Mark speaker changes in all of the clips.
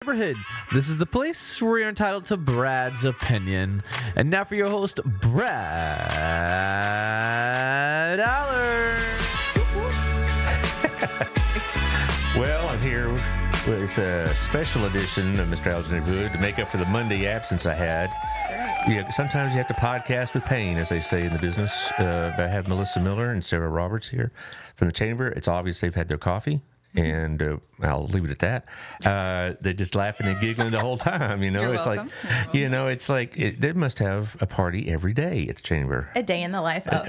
Speaker 1: Neighborhood. This is the place where you're entitled to Brad's opinion. And now for your host, Brad Allard.
Speaker 2: Well, I'm here with a special edition of Mr. Allard's Neighborhood to make up for the Monday absence I had.
Speaker 3: That's right.
Speaker 2: Yeah, sometimes you have to podcast with pain, as they say in the business. I have Melissa Miller and Sarah Roberts here from the Chamber. It's obvious they've had their coffee. And I'll leave it at that. They're just laughing and giggling the whole time. You know,
Speaker 3: You're
Speaker 2: it's
Speaker 3: welcome.
Speaker 2: it's like they must have a party every day at the Chamber.
Speaker 3: A day in the life of.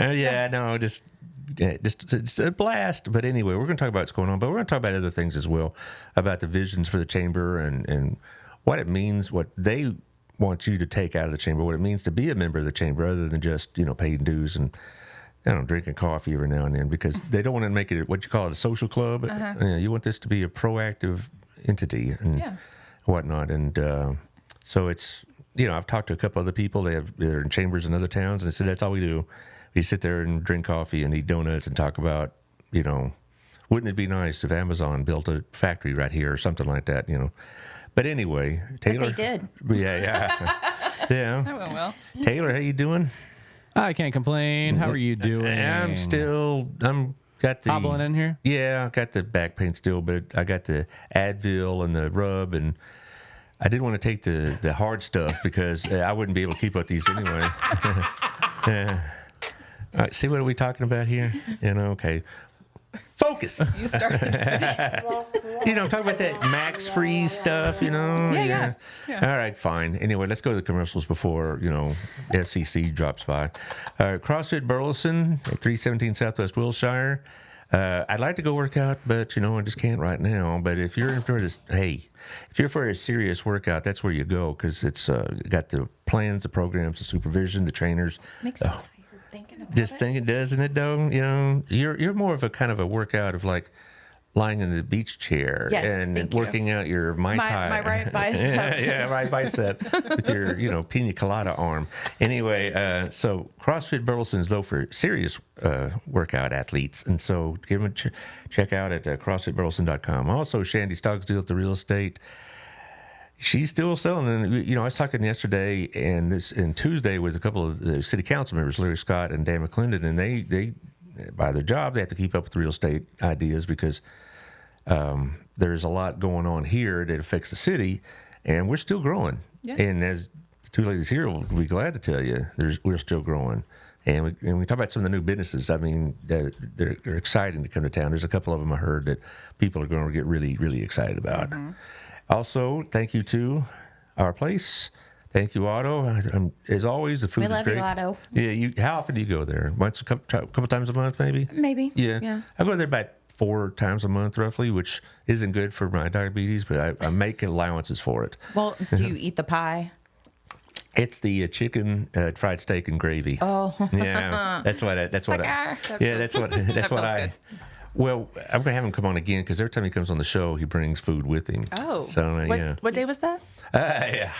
Speaker 2: It's a blast. But anyway, we're going to talk about what's going on, but we're going to talk about other things as well, about the visions for the Chamber and what it means, what they want you to take out of the Chamber, what it means to be a member of the Chamber, other than just paying dues and drinking coffee every now and then, because they don't want to make it what you call it a social club. You want this to be a proactive entity and whatnot. And so it's, I've talked to a couple other people. They're in chambers in other towns, and they said that's all we do. We sit there and drink coffee and eat donuts and talk about, wouldn't it be nice if Amazon built a factory right here or something like that, But anyway, Taylor.
Speaker 3: But they did.
Speaker 2: Yeah.
Speaker 3: That went well.
Speaker 2: Taylor, how you doing?
Speaker 1: I can't complain. How are you doing?
Speaker 2: I'm got the
Speaker 1: hobbling in here.
Speaker 2: Yeah, I got the back pain still, but I got the Advil and the rub, and I didn't want to take the hard stuff because I wouldn't be able to keep up these anyway. All right, see, what are we talking about here? Okay. Focus.
Speaker 3: You started.
Speaker 2: Talk about that Max Freeze stuff,
Speaker 3: Yeah.
Speaker 2: All right, fine. Anyway, let's go to the commercials before, FCC drops by. CrossFit Burleson at 317 Southwest Wilshire. I'd like to go work out, but, I just can't right now. But if you're for this, if you're for a serious workout, that's where you go, because it's got the plans, the programs, the supervision, the trainers.
Speaker 3: Makes me tired thinking about
Speaker 2: Just
Speaker 3: it.
Speaker 2: thinking, doesn't it, though? You're more of a kind of a workout of like lying in the beach chair and working out your Mai Tai.
Speaker 3: My right bicep.
Speaker 2: yeah, right bicep with your, pina colada arm. Anyway, so CrossFit Burleson is, though, for serious workout athletes. And so give them a check out at CrossFitBurleson.com. Also, Shandy Stoggsdale at the real estate. She's still selling. And, I was talking yesterday and Tuesday with a couple of the city council members, Larry Scott and Dan McClendon, and they by their job, they have to keep up with the real estate ideas because there's a lot going on here that affects the city, and we're still growing.
Speaker 3: Yeah.
Speaker 2: And as the two ladies here will be glad to tell you, we're still growing. And we talk about some of the new businesses. I mean, they're exciting to come to town. There's a couple of them I heard that people are going to get really, really excited about. Mm-hmm. Also, thank you to Our Place. Thank you, Otto. As always, the food is great.
Speaker 3: We love you, Otto.
Speaker 2: Yeah, how often do you go there? Once, a couple times a month, maybe?
Speaker 3: Maybe.
Speaker 2: Yeah. I go there about 4 times a month, roughly, which isn't good for my diabetes, but I make allowances for it.
Speaker 3: Well, do you eat the pie?
Speaker 2: It's the chicken, fried steak, and gravy.
Speaker 3: Oh.
Speaker 2: Yeah, that's what I. Yeah, that's what I. Well, I'm gonna have him come on again because every time he comes on the show, he brings food with him.
Speaker 3: Oh.
Speaker 2: So
Speaker 3: What day was that?
Speaker 2: Yeah.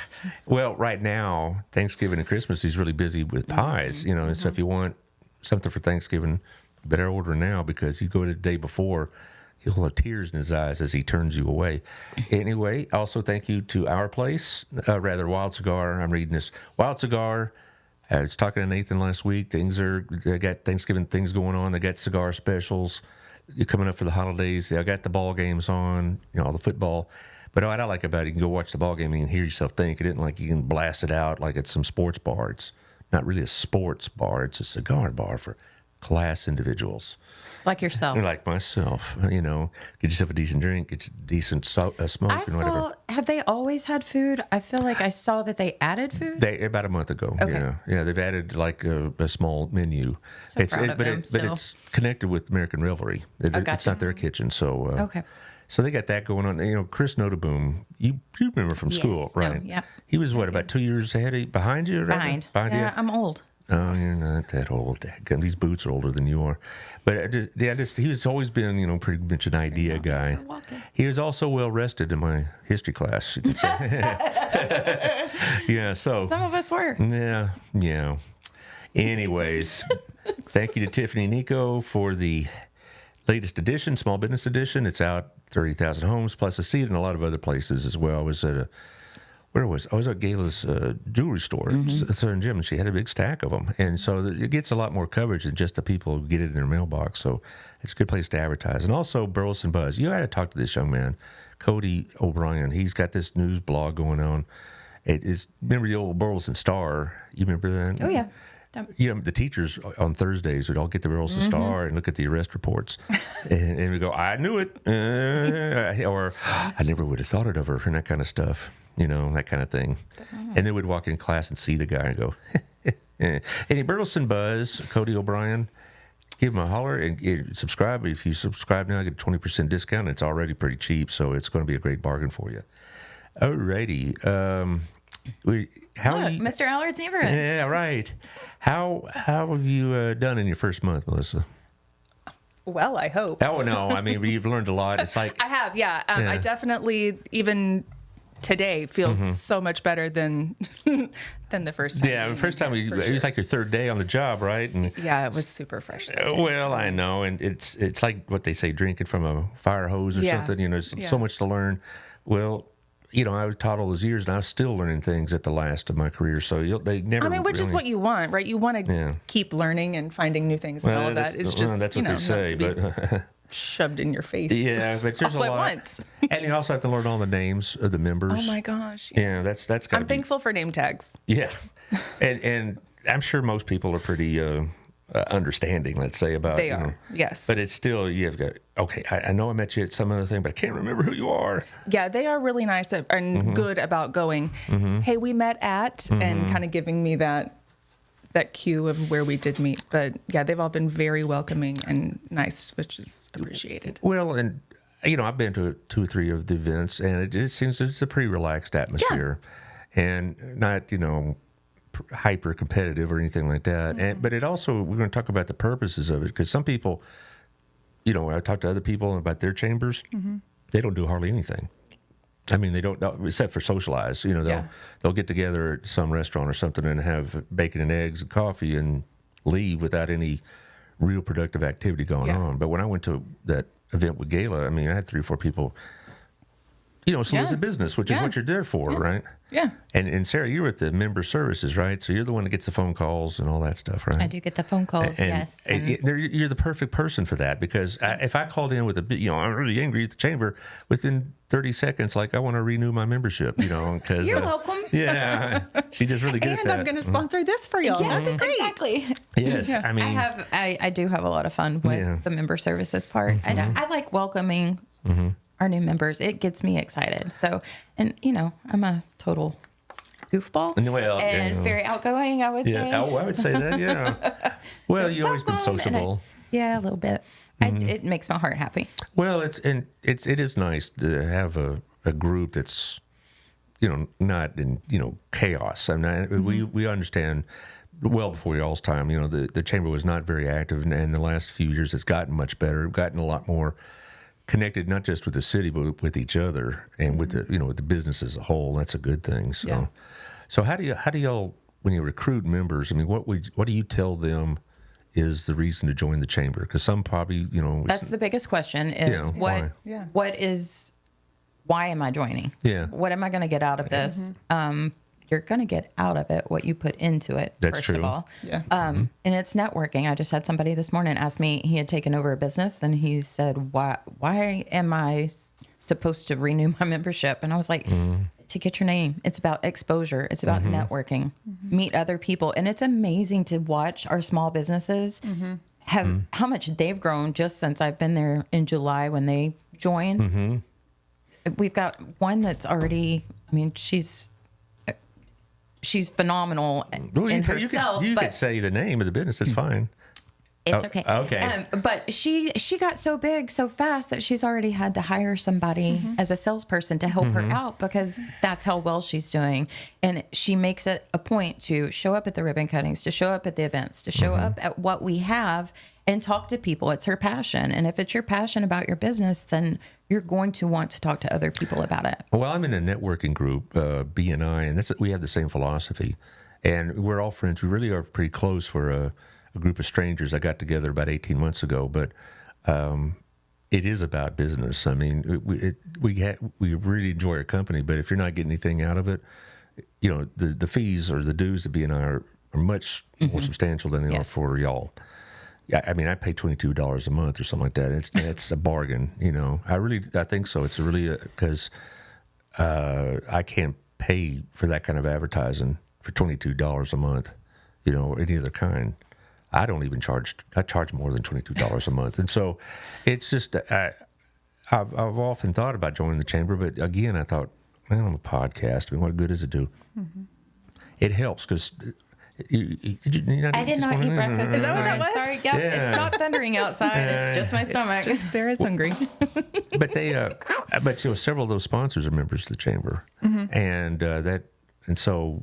Speaker 2: Well, right now, Thanksgiving and Christmas, he's really busy with pies, and so if you want something for Thanksgiving, you better order now, because you go the day before, he'll have tears in his eyes as he turns you away. Anyway, also thank you to Our Place, Wild Cigar. I'm reading this. Wild Cigar. I was talking to Nathan last week. They got Thanksgiving things going on. They got cigar specials coming up for the holidays. They got the ball games on, all the football. But what I like about it, you can go watch the ball game and you can hear yourself think. It isn't like you can blast it out like it's some sports bar. It's not really a sports bar. It's a cigar bar for class individuals.
Speaker 3: Like yourself.
Speaker 2: Like myself. Get yourself a decent drink, get a decent smoke and whatever.
Speaker 3: Have they always had food? I feel like I saw that they added food.
Speaker 2: About a month ago.
Speaker 3: Okay.
Speaker 2: Yeah, they've added like a small menu.
Speaker 3: So proud of them,
Speaker 2: but it's connected with American Revelry.
Speaker 3: Gotcha.
Speaker 2: It's not their kitchen, so
Speaker 3: Okay.
Speaker 2: So they got that going on. Chris Notaboom, you remember from school, right?
Speaker 3: Yeah.
Speaker 2: He was about 2 years behind you, right?
Speaker 3: Behind.
Speaker 2: you?
Speaker 3: Yeah, I'm old.
Speaker 2: Oh, you're not that old. These boots are older than you are. But he was always been, pretty much an idea guy. He was also well rested in my history class. You could say. Yeah. So
Speaker 3: Some of us were.
Speaker 2: Yeah. Anyways, thank you to Tiffany and Nico for the latest edition, small business edition. It's out 30,000 homes, plus I see it in a lot of other places as well. I was at I was at Gayla's jewelry store at Southern Gym, and she had a big stack of them. And so it gets a lot more coverage than just the people who get it in their mailbox. So it's a good place to advertise. And also Burleson Buzz. You got to talk to this young man, Cody O'Brien. He's got this news blog going on. It is, remember the old Burleson Star? You remember that?
Speaker 3: Oh, yeah.
Speaker 2: You know, the teachers on Thursdays would all get the Burleson Star and look at the arrest reports. and we go, I knew it. Or I never would have thought it of her, and that kind of stuff. You know, that kind of thing. And then we'd walk in class and see the guy and go, any Burleson Buzz, Cody O'Brien, give him a holler and subscribe. If you subscribe now, I get a 20% discount. It's already pretty cheap, so it's going to be a great bargain for you. Alrighty.
Speaker 3: Mr. Allard's neighborhood.
Speaker 2: Yeah, right. How have you done in your first month, Melissa?
Speaker 4: Well, I hope.
Speaker 2: Oh, no. I mean, you've learned a lot. It's like...
Speaker 4: I have, yeah. I definitely, even today, feel so much better than the first time.
Speaker 2: Yeah, the first time, it was like your third day on the job, right? And
Speaker 4: yeah, it was super fresh.
Speaker 2: well, I know. And it's like what they say, drinking from a fire hose or something. You know, there's so much to learn. Well... You know, I was taught all those years, and I was still learning things at the last of my career. So they never.
Speaker 4: I mean, which is what you want, right? You want to keep learning and finding new things and all of that. It's just
Speaker 2: that's what they say, but
Speaker 4: shoved in your face.
Speaker 2: Yeah, but there's
Speaker 4: all
Speaker 2: a lot.
Speaker 4: At once.
Speaker 2: And you also have to learn all the names of the members.
Speaker 4: Oh my gosh!
Speaker 2: Yeah, that's got.
Speaker 4: I'm thankful for name tags.
Speaker 2: Yeah, and I'm sure most people are pretty understanding. Let's say about
Speaker 4: they are. Yes,
Speaker 2: but it's still you've got. Okay, I know I met you at some other thing, but I can't remember who you are.
Speaker 4: Yeah, they are really nice and good about going, hey, we met at, and kind of giving me that cue of where we did meet. But yeah, they've all been very welcoming and nice, which is appreciated.
Speaker 2: Well, and you know, I've been to 2 or 3 of the events, and it seems it's a pretty relaxed atmosphere, and not, you know, hyper competitive or anything like that. But it also, we're going to talk about the purposes of it, because some people, you know, when I talk to other people about their chambers, they don't do hardly anything. I mean, they don't, except for socialize. You know, they'll get together at some restaurant or something and have bacon and eggs and coffee and leave without any real productive activity going on. But when I went to that event with Gayla, I mean, I had 3 or 4 people, you know, solicit business, which is what you're there for, right?
Speaker 4: Yeah.
Speaker 2: And Sarah, you're at the member services, right? So you're the one that gets the phone calls and all that stuff, right?
Speaker 3: I do get the phone calls, yes.
Speaker 2: And you're the perfect person for that, because if I called in with a bit, you know, I'm really angry at the chamber, within 30 seconds, like, I want to renew my membership, you know, because
Speaker 3: you're welcome.
Speaker 2: Yeah, she does really good at that.
Speaker 4: And I'm going to sponsor this for y'all.
Speaker 3: Yes,
Speaker 4: That's great.
Speaker 3: exactly.
Speaker 2: Yes, I mean,
Speaker 3: I do have a lot of fun with the member services part. I like welcoming our new members. It gets me excited. So, and you know, I'm a total goofball and very outgoing, I would say.
Speaker 2: Oh, I would say that, yeah. Well, you've always been sociable.
Speaker 3: Yeah, a little bit. It makes my heart happy.
Speaker 2: Well, it is nice to have a group that's, you know, not in, you know, chaos. I mean, we understand well before y'all's time, you know, the chamber was not very active, and the last few years it's gotten much better, gotten a lot more connected, not just with the city, but with each other and with the, you know, with the business as a whole. That's a good thing. So, so how do y'all, when you recruit members, I mean, what do you tell them is the reason to join the chamber? Because some probably, you know,
Speaker 3: that's the biggest question is why am I joining?
Speaker 2: Yeah.
Speaker 3: What am I going to get out of this? You're going to get out of it what you put into it,
Speaker 2: That's
Speaker 3: first
Speaker 2: true.
Speaker 3: of all.
Speaker 4: Yeah.
Speaker 3: And it's networking. I just had somebody this morning ask me, he had taken over a business, and he said, why am I supposed to renew my membership? And I was like, to get your name. It's about exposure. It's about networking, meet other people. And it's amazing to watch our small businesses have how much they've grown just since I've been there in July when they joined. We've got one that's already, I mean, she's phenomenal in herself.
Speaker 2: You could say the name of the business. It's fine.
Speaker 3: It's okay.
Speaker 2: Okay.
Speaker 3: But she got so big so fast that she's already had to hire somebody as a salesperson to help her out, because that's how well she's doing. And she makes it a point to show up at the ribbon cuttings, to show up at the events, to show up at what we have and talk to people. It's her passion. And if it's your passion about your business, then you're going to want to talk to other people about it.
Speaker 2: Well, I'm in a networking group, BNI, and we have the same philosophy. And we're all friends. We really are pretty close for a group of strangers I got together about 18 months ago. But it is about business. I mean, we really enjoy our company, but if you're not getting anything out of it, the fees or the dues to B&I are much more substantial than they are for y'all. Yeah, I mean, I pay $22 a month or something like that. It's a bargain, I think so. It's really because I can't pay for that kind of advertising for $22 a month, or any other kind. I don't even charge. I charge more than $22 a month, and so it's just I've often thought about joining the chamber, but again, I thought, man, I'm a podcast. I mean, what good does it do? Mm-hmm. It helps because. I
Speaker 3: did not eat breakfast. Is that what that was? Sorry, yeah. It's not thundering outside. It's just my stomach.
Speaker 4: It's just Sarah's hungry.
Speaker 2: But several of those sponsors are members of the chamber, and so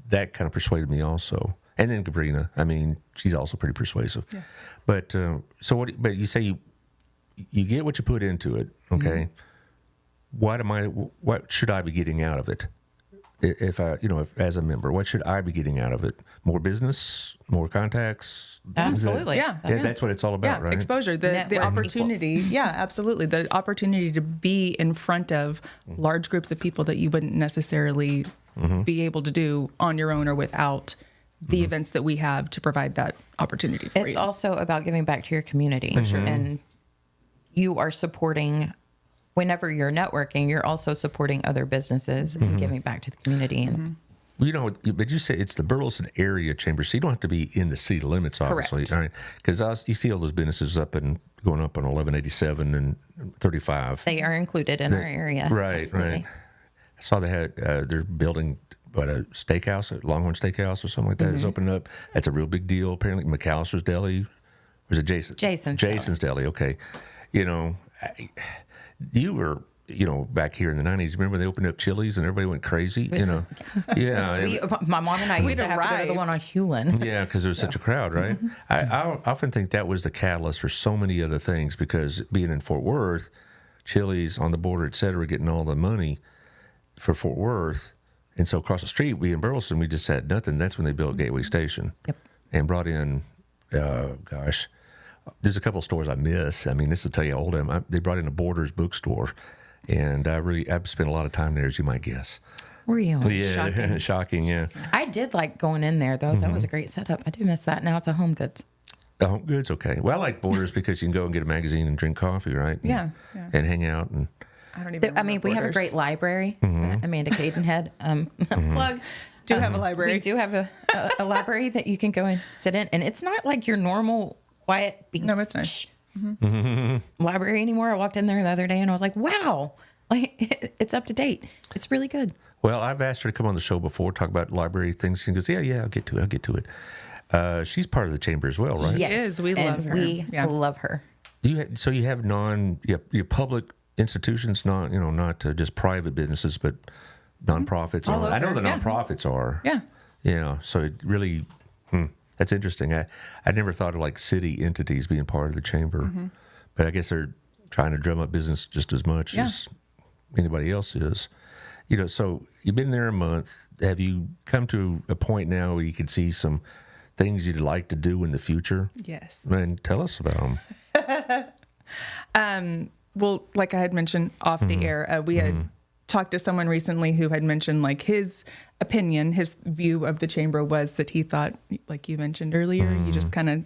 Speaker 2: that kind of persuaded me also. And then Gabrina, I mean, she's also pretty persuasive. Yeah. But But you say you get what you put into it, okay? Mm-hmm. What should I be getting out of it? If as a member, what should I be getting out of it? More business, more contacts?
Speaker 3: Absolutely.
Speaker 4: Yeah.
Speaker 2: That's what it's all about, right?
Speaker 4: Exposure, the opportunity. Equals. Yeah, absolutely. The opportunity to be in front of large groups of people that you wouldn't necessarily be able to do on your own or without the events that we have to provide that opportunity for you.
Speaker 3: It's also about giving back to your community. And you are supporting. Whenever you're networking, you're also supporting other businesses and giving back to the community. And
Speaker 2: but you say it's the Burleson area chamber, so you don't have to be in the city limits, obviously.
Speaker 4: Correct.
Speaker 2: All right, because you see all those businesses going up on 1187 and 35.
Speaker 3: They are included in our area.
Speaker 2: Right,
Speaker 3: Absolutely.
Speaker 2: right. I saw they had they're building a steakhouse, a Longhorn Steakhouse or something like that is opening up. That's a real big deal. Apparently, McAllister's Deli, or is it Jason's Deli. Okay, you were, back here in the 90s, remember they opened up Chili's and everybody went crazy? Yeah.
Speaker 3: My mom and I used to have to go to the one on Hewlin.
Speaker 2: Yeah, because there was such a crowd, right? I often think that was the catalyst for so many other things, because being in Fort Worth, Chili's on the border, et cetera, getting all the money for Fort Worth. And so across the street, we in Burleson, we just had nothing. That's when they built Gateway Station and brought in, there's a couple of stores I miss. I mean, this will tell you how old I am. They brought in a Borders bookstore, and I've spent a lot of time there, as you might guess.
Speaker 3: Were you?
Speaker 2: Yeah, shocking, yeah.
Speaker 3: I did like going in there, though. That was a great setup. I do miss that. Now it's a Home Goods.
Speaker 2: The Home Goods, okay. Well, I like Borders because you can go and get a magazine and drink coffee, right?
Speaker 4: Yeah.
Speaker 2: And hang out. And
Speaker 3: we have a great library. Amanda Cadenhead. Plug.
Speaker 4: Do have a library.
Speaker 3: We do have a library that you can go and sit in, and it's not like your normal quiet.
Speaker 4: No, it's nice.
Speaker 3: Library anymore. I walked in there the other day and I was like, wow, it's up to date. It's really good.
Speaker 2: Well, I've asked her to come on the show before, talk about library things. She goes, yeah, I'll get to it. She's part of the chamber as well, right?
Speaker 3: Yes,
Speaker 4: she is. We love her.
Speaker 3: We love her.
Speaker 2: So you have your public institutions, not just private businesses, but nonprofits. I know the nonprofits are.
Speaker 4: Yeah.
Speaker 2: So it really. That's interesting. I never thought of like city entities being part of the chamber, but I guess they're trying to drum up business just as much as anybody else is. So you've been there a month. Have you come to a point now where you can see some things you'd like to do in the future?
Speaker 4: Yes.
Speaker 2: And tell us about
Speaker 4: them. Well, like I had mentioned off the air, we had talked to someone recently who had mentioned like his opinion, his view of the chamber was that he thought, like you mentioned earlier, you just kind of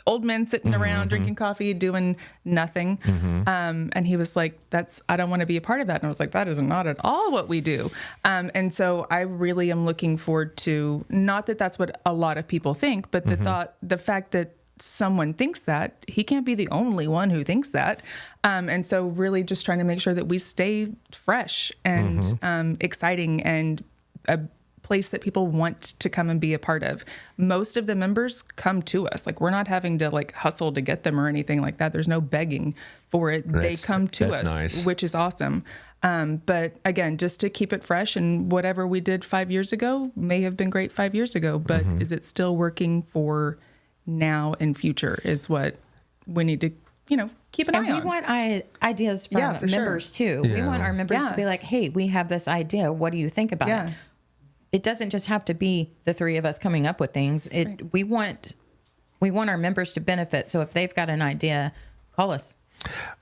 Speaker 4: old men sitting around drinking coffee, doing nothing. And he was like, I don't want to be a part of that. And I was like, that is not at all what we do. And so I really am looking forward to, not that that's what a lot of people think, but the fact that someone thinks that, he can't be the only one who thinks that. And so really just trying to make sure that we stay fresh and exciting and a place that people want to come and be a part of. Most of the members come to us. Like, we're not having to like hustle to get them or anything like that. There's no begging for it. They come to us, nice. Which is awesome. But again, just to keep it fresh, and whatever we did 5 years ago may have been great 5 years ago, but is it still working for now and future is what we need to, keep an eye on.
Speaker 3: And we want ideas from members too. Yeah. We want our members to be like, hey, we have this idea. What do you think about it? It doesn't just have to be the three of us coming up with things. We want our members to benefit. So if they've got an idea, call us.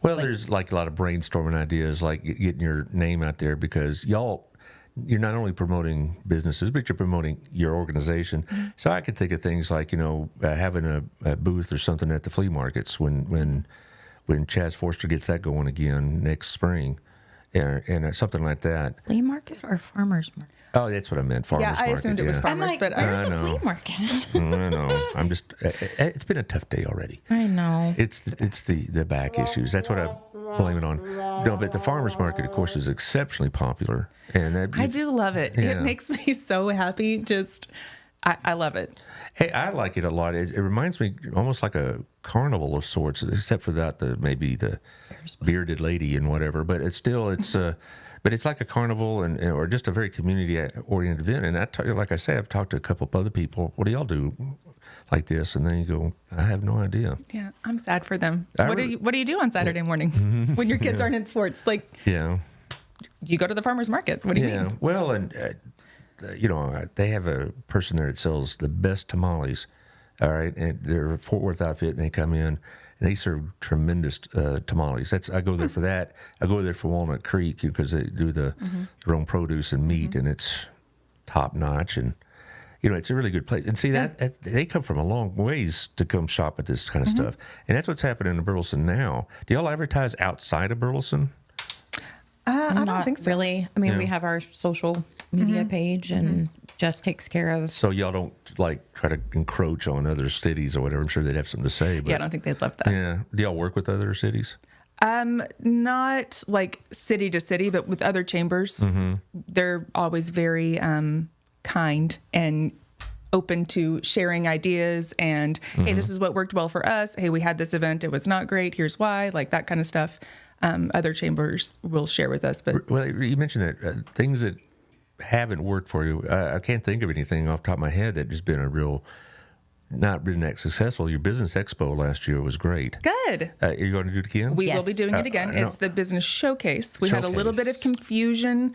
Speaker 2: Well, there's like a lot of brainstorming ideas, like getting your name out there, because you're not only promoting businesses, but you're promoting your organization. So I could think of things like, having a booth or something at the flea markets when Chaz Forster gets that going again next spring, and something like that.
Speaker 3: Flea market or farmer's market?
Speaker 2: Oh, that's what I meant. Farmers market.
Speaker 4: I assumed it was
Speaker 3: I'm
Speaker 4: farmers,
Speaker 3: like,
Speaker 4: but
Speaker 3: where's
Speaker 2: I
Speaker 3: the
Speaker 2: know.
Speaker 3: flea market?
Speaker 2: I know. I'm just. It's been a tough day already.
Speaker 3: I know.
Speaker 2: It's the back issues. That's what I blame it on. No, but the farmers market, of course, is exceptionally popular, and
Speaker 4: I do love it.
Speaker 2: Yeah.
Speaker 4: It makes me so happy. I love it.
Speaker 2: Hey, I like it a lot. It reminds me almost like a carnival of sorts, except for that maybe the bearded lady and whatever. But it's still but it's like a carnival or just a very community oriented event. And like I say, I've talked to a couple of other people. What do y'all do like this? And then you go, I have no idea.
Speaker 4: Yeah, I'm sad for them.
Speaker 2: I
Speaker 4: What do you do on Saturday morning when your kids aren't in sports? Like,
Speaker 2: Yeah.
Speaker 4: you go to the farmer's market. What do you mean?
Speaker 2: Well, and they have a person there that sells the best tamales. All right, and they're a Fort Worth outfit, and they come in and they serve tremendous tamales. I go there for that. I go there for Walnut Creek because they do their own produce and meat, and it's top notch. And it's a really good place. And see that they come from a long ways to come shop at this kind of stuff. And that's what's happening in Burleson now. Do y'all advertise outside of Burleson?
Speaker 4: I don't think so.
Speaker 3: Really. I mean,
Speaker 2: Yeah.
Speaker 3: we have our social media page, and Jess takes care of.
Speaker 2: So y'all don't like try to encroach on other cities or whatever. I'm sure they'd have something to say. But
Speaker 4: Yeah, I don't think they'd love that.
Speaker 2: Yeah. Do y'all work with other cities?
Speaker 4: Not like city to city, but with other chambers, they're always very kind and open to sharing ideas and, hey, this is what worked well for us. Hey, we had this event. It was not great. Here's why, like that kind of stuff. Other chambers will share with us. But
Speaker 2: Well, you mentioned that things that haven't worked for you. I can't think of anything off the top of my head that has been not been that successful. Your business expo last year was great.
Speaker 4: good.
Speaker 2: Are you going to do it again?
Speaker 4: We
Speaker 3: Yes.
Speaker 4: will be doing it again.
Speaker 2: No.
Speaker 4: It's the business showcase. We had a little bit of
Speaker 2: Showcase.
Speaker 4: confusion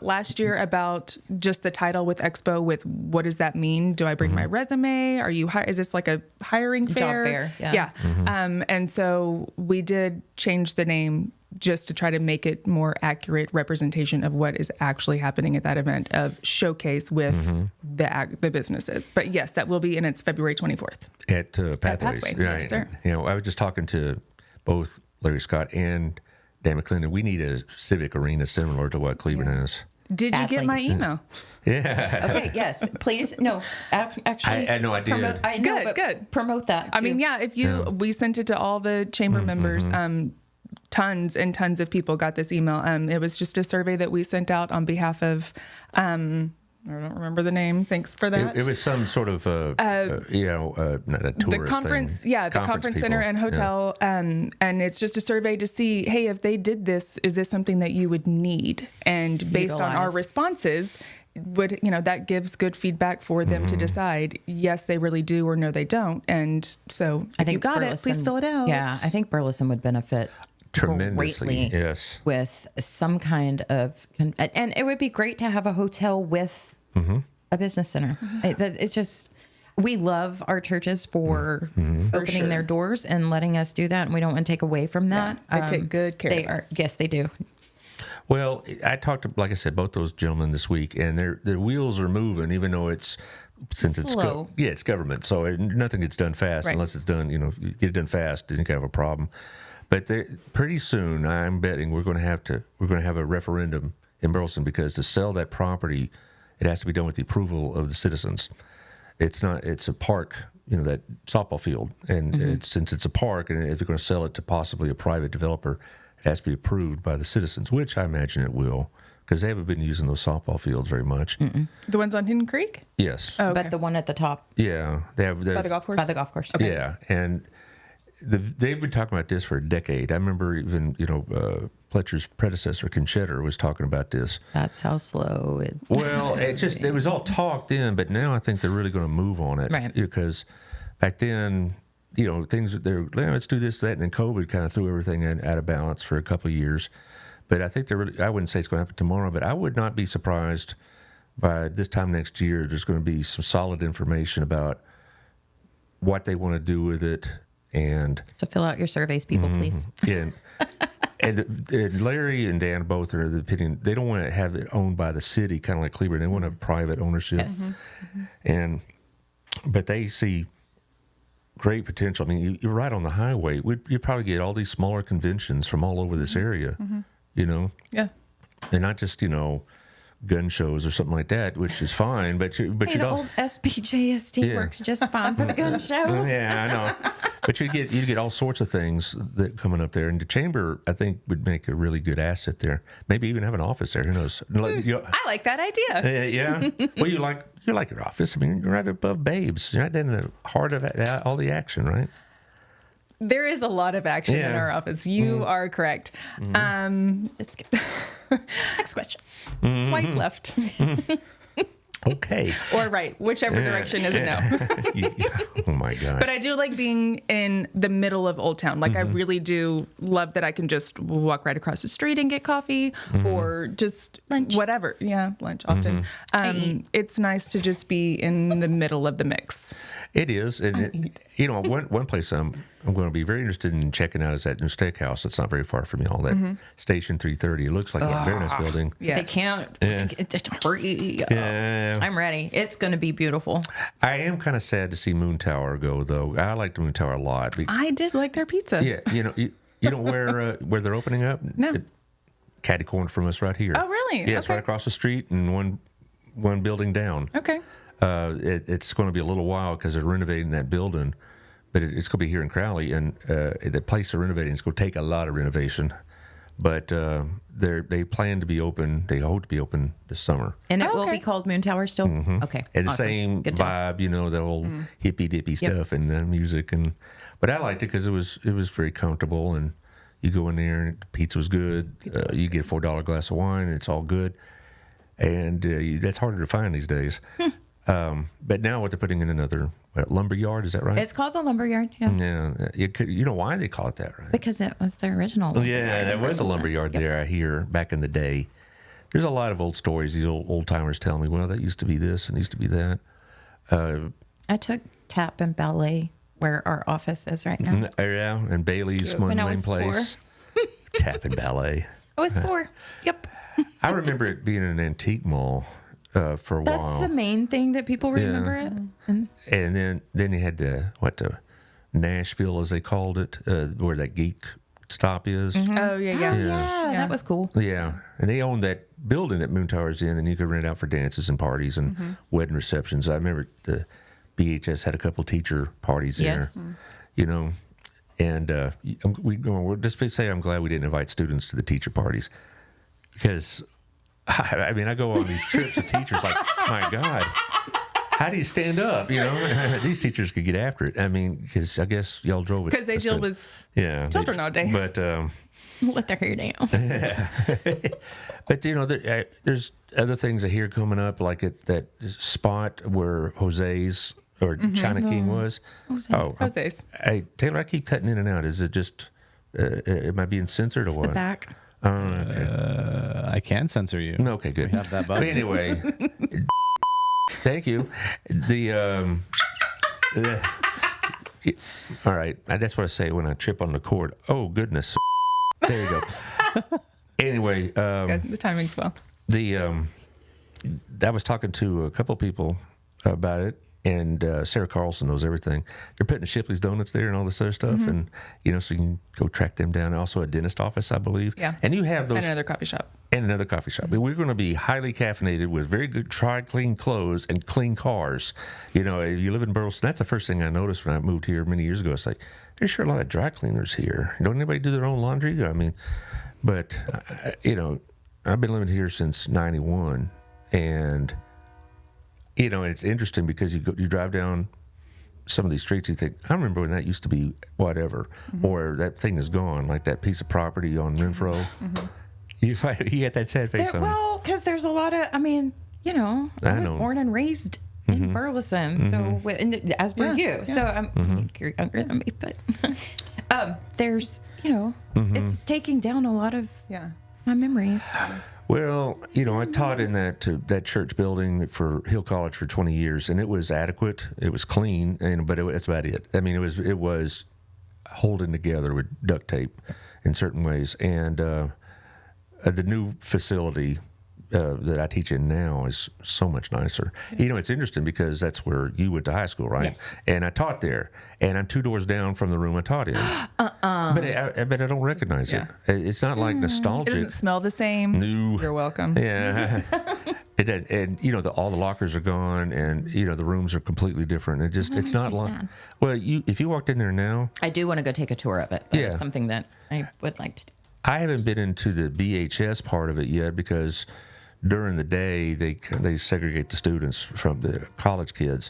Speaker 4: last year about just the title with Expo. With what does that mean? Do I bring my resume? Are you? Is this like a hiring fair?
Speaker 3: Job fair, yeah.
Speaker 4: And so we did change the name just to try to make it more accurate representation of what is actually happening at that event of showcase with the businesses. But yes, that will be, and it's February 24th.
Speaker 2: At Pathways.
Speaker 4: Pathway, yes, sir.
Speaker 2: I was just talking to both Larry Scott and Dan McClendon. We need a civic arena similar to what Cleveland has.
Speaker 4: Did you get
Speaker 3: Badly.
Speaker 4: my email?
Speaker 2: Yeah.
Speaker 3: Okay, yes, please. No, actually.
Speaker 2: I know I did.
Speaker 3: I know,
Speaker 4: Good,
Speaker 3: but
Speaker 4: good.
Speaker 3: Promote that.
Speaker 4: I mean,
Speaker 3: too.
Speaker 4: yeah, we sent it to all the chamber members. Tons and tons of people got this email. It was just a survey that we sent out on behalf of, I don't remember the name. Thanks for that.
Speaker 2: It was some sort of, not a tourist
Speaker 4: The conference,
Speaker 2: thing.
Speaker 4: the conference center
Speaker 2: people.
Speaker 4: and hotel. And it's just a survey to see, hey, if they did this, is this something that you would need? And based on our
Speaker 3: Utilize.
Speaker 4: responses, that gives good feedback for them to decide, yes, they really do, or no, they don't. And so if you got it, please
Speaker 3: Burleson-
Speaker 4: fill it out.
Speaker 3: Yeah, I think Burleson would benefit
Speaker 2: Tremendously,
Speaker 3: greatly
Speaker 2: yes.
Speaker 3: with some kind of, and it would be great to have a hotel with a business center. It's just, we love our churches for opening
Speaker 4: sure.
Speaker 3: their doors and letting us do that, and we don't want to take away from that.
Speaker 4: They take good care
Speaker 3: They
Speaker 4: of us.
Speaker 3: Yes, they do.
Speaker 2: Well, I talked to, like I said, both those gentlemen this week, and their wheels are moving, even though it's
Speaker 3: Slow.
Speaker 2: it's government, so nothing gets done fast
Speaker 4: Right.
Speaker 2: unless it's done. You get it done fast, then you can have a problem. But pretty soon, I'm betting we're going to have a referendum in Burleson, because to sell that property, it has to be done with the approval of the citizens. It's a park, that softball field, and since it's a park, and if you're going to sell it to possibly a private developer, it has to be approved by the citizens, which I imagine it will, because they haven't been using those softball fields very much.
Speaker 4: The ones on Hidden Creek?
Speaker 2: Yes.
Speaker 4: Oh, okay.
Speaker 3: But the one at the top
Speaker 2: Yeah. They have
Speaker 4: By the golf course?
Speaker 3: by the golf course.
Speaker 2: Yeah, and they've been talking about this for a decade. I remember even Pletcher's predecessor, Conchetter, was talking about this.
Speaker 3: That's how slow it's.
Speaker 2: Well, it was all talk then, but now I think they're really going to move on it,
Speaker 3: Right.
Speaker 2: Because back then, things let's do this, that, and then COVID kind of threw everything out of balance for a couple of years. But I think I wouldn't say it's going to happen tomorrow, but I would not be surprised by this time next year. There's going to be some solid information about what they want to do with it, and
Speaker 3: So fill out your surveys, people, please.
Speaker 2: and and Larry and Dan both are of the opinion they don't want to have it owned by the city, kind of like Cleveland. They want to have private ownership.
Speaker 3: Yes.
Speaker 2: But they see great potential. I mean, you're right on the highway. You probably get all these smaller conventions from all over this area, you know?
Speaker 4: Yeah.
Speaker 2: And not just, gun shows or something like that, which is fine, but
Speaker 3: Hey, the old SPJST
Speaker 2: Yeah.
Speaker 3: works just fine for the gun shows.
Speaker 2: Yeah, I know. But you get all sorts of things that coming up there, and the chamber I think would make a really good asset there. Maybe even have an office there. Who knows?
Speaker 4: I like that idea.
Speaker 2: Yeah. Well, you like your office. I mean, you're right above Babes. You're right in the heart of all the action, right?
Speaker 4: There is a lot of action in
Speaker 2: Yeah.
Speaker 4: our office. You are correct.
Speaker 3: Just kidding. Next question.
Speaker 4: Swipe left
Speaker 2: Okay.
Speaker 4: or right, whichever direction is a no.
Speaker 2: Yeah. Oh my God.
Speaker 4: But I do like being in the middle of Old Town. Like I really do love that I can just walk right across the street and get coffee or just
Speaker 3: Lunch.
Speaker 4: whatever. Yeah, lunch often. It's nice to just be in the middle of the mix.
Speaker 2: It is, and one place I'm going to be very interested in checking out is that new steakhouse. It's not very far from y'all. That Station 330. It looks like a very nice building.
Speaker 4: Yeah.
Speaker 3: They can't. Hurry.
Speaker 2: Yeah.
Speaker 3: I'm ready. It's going to be beautiful.
Speaker 2: I am kind of sad to see Moon Tower go, though. I like the Moon Tower a lot.
Speaker 4: I did like their pizza.
Speaker 2: Yeah, you know where they're opening up?
Speaker 4: No.
Speaker 2: Catty corner from us right here.
Speaker 4: Oh, really?
Speaker 2: Yeah, it's
Speaker 4: Okay.
Speaker 2: right across the street and one building down.
Speaker 4: Okay.
Speaker 2: It's going to be a little while because they're renovating that building, but it's going to be here in Crowley, and the place they're renovating is going to take a lot of renovation. But they plan to be open. They hope to be open this summer.
Speaker 3: And it
Speaker 4: Oh,
Speaker 3: will
Speaker 4: okay.
Speaker 3: be called Moon Tower still? Okay.
Speaker 2: And the
Speaker 3: awesome.
Speaker 2: same
Speaker 3: Good to know.
Speaker 2: vibe, the whole hippy dippy stuff and the music, but I liked it because it was very comfortable, and you go in there and the pizza was good. You get a $4 glass of wine, and it's all good, and that's harder to find these days. But now what they're putting in another lumber yard, is that right?
Speaker 3: It's called the Lumberyard, yeah.
Speaker 2: Yeah, you know why they call it that, right?
Speaker 3: Because it was the original.
Speaker 2: Yeah, there was a lumber yard there, I hear, back in the day. There's a lot of old stories. These old timers tell me, well, that used to be this and used to be that.
Speaker 3: I took tap and ballet where our office is right now.
Speaker 2: Yeah, and Bailey's
Speaker 3: When I
Speaker 2: Lane
Speaker 3: was
Speaker 2: Place. Tap and ballet.
Speaker 3: I was 4. Yep.
Speaker 2: I remember it being an antique mall for a
Speaker 3: That's
Speaker 2: while.
Speaker 3: the main thing that people remember it. And
Speaker 2: And then you had the Nashville, as they called it, where that geek stop is.
Speaker 4: Oh, yeah, yeah.
Speaker 3: yeah, that was cool.
Speaker 2: Yeah, and they owned that building that Moon Tower's in, and you could rent it out for dances and parties and wedding receptions. I remember the BHS had a couple teacher parties
Speaker 3: Yes.
Speaker 2: there, and we'll just say I'm glad we didn't invite students to the teacher parties, because I mean I go on these trips with teachers like, my God, how do you stand up? These teachers could get after it. I mean, because I guess y'all drove it
Speaker 4: Because they deal with children all day.
Speaker 2: But
Speaker 3: Let their hair down.
Speaker 2: but there's other things I hear coming up, like at that spot where Jose's or China King was. Oh,
Speaker 4: Jose's.
Speaker 2: Hey, Taylor, I keep cutting in and out. Is it just am I being censored or
Speaker 3: The
Speaker 2: what?
Speaker 3: back.
Speaker 2: Okay.
Speaker 5: I can censor you.
Speaker 2: No, okay, good.
Speaker 5: We have that
Speaker 2: But
Speaker 5: button.
Speaker 2: anyway, thank you. All right, that's what I say when I trip on the cord. Oh goodness, there you go. Anyway,
Speaker 4: Good. The timing's well.
Speaker 2: I was talking to a couple people about it, and Sarah Carlson knows everything. They're putting Shipley's Donuts there and all this other stuff, and so you can go track them down. Also, a dentist office, I believe.
Speaker 4: Yeah.
Speaker 2: And you have those
Speaker 4: And another coffee shop.
Speaker 2: and another coffee shop. We're going to be highly caffeinated with very good clean clothes and clean cars. If you live in Burleson, that's the first thing I noticed when I moved here many years ago. It's like, there's sure a lot of dry cleaners here. Don't anybody do their own laundry? I mean, but, I've been living here since 91, and, it's interesting because you drive down some of these streets, you think, I remember when that used to be whatever, or that thing is gone, like that piece of property on Renfro. You got that sad face on.
Speaker 3: Well, because there's a lot of, I was
Speaker 2: know.
Speaker 3: born and raised in Burleson, so as were you.
Speaker 4: Yeah.
Speaker 3: So you're younger than me, but there's, it's taking down a lot of
Speaker 4: Yeah.
Speaker 3: my memories.
Speaker 2: Well, I taught in that church building for Hill College for 20 years, and it was adequate. It was clean, but that's about it. I mean, it was holding together with duct tape in certain ways. And the new facility that I teach in now is so much nicer. You know, it's interesting because that's where you went to high school, right?
Speaker 3: Yes.
Speaker 2: And I taught there, and I'm 2 doors down from the room I taught in. But I don't recognize it. It's not like
Speaker 4: It
Speaker 2: nostalgic.
Speaker 4: doesn't smell the same.
Speaker 2: No.
Speaker 4: You're welcome.
Speaker 2: Yeah. And you know, all the lockers are gone, and you know, the rooms are completely different. It's
Speaker 3: makes
Speaker 2: not
Speaker 3: me
Speaker 2: like,
Speaker 3: sad.
Speaker 2: well, if you walked in there now,
Speaker 3: I do want to go take a tour of it. That is
Speaker 2: Yeah.
Speaker 3: something that I would like to do.
Speaker 2: I haven't been into the BHS part of it yet because during the day they segregate the students from the college kids,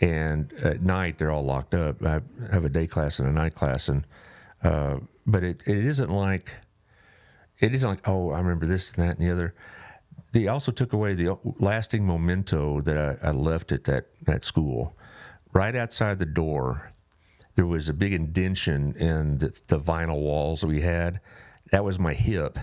Speaker 2: and at night they're all locked up. I have a day class and a night class, and but it isn't like oh, I remember this and that and the other. They also took away the lasting memento that I left at that school. Right outside the door, there was a big indention in the vinyl walls that we had. That was my hip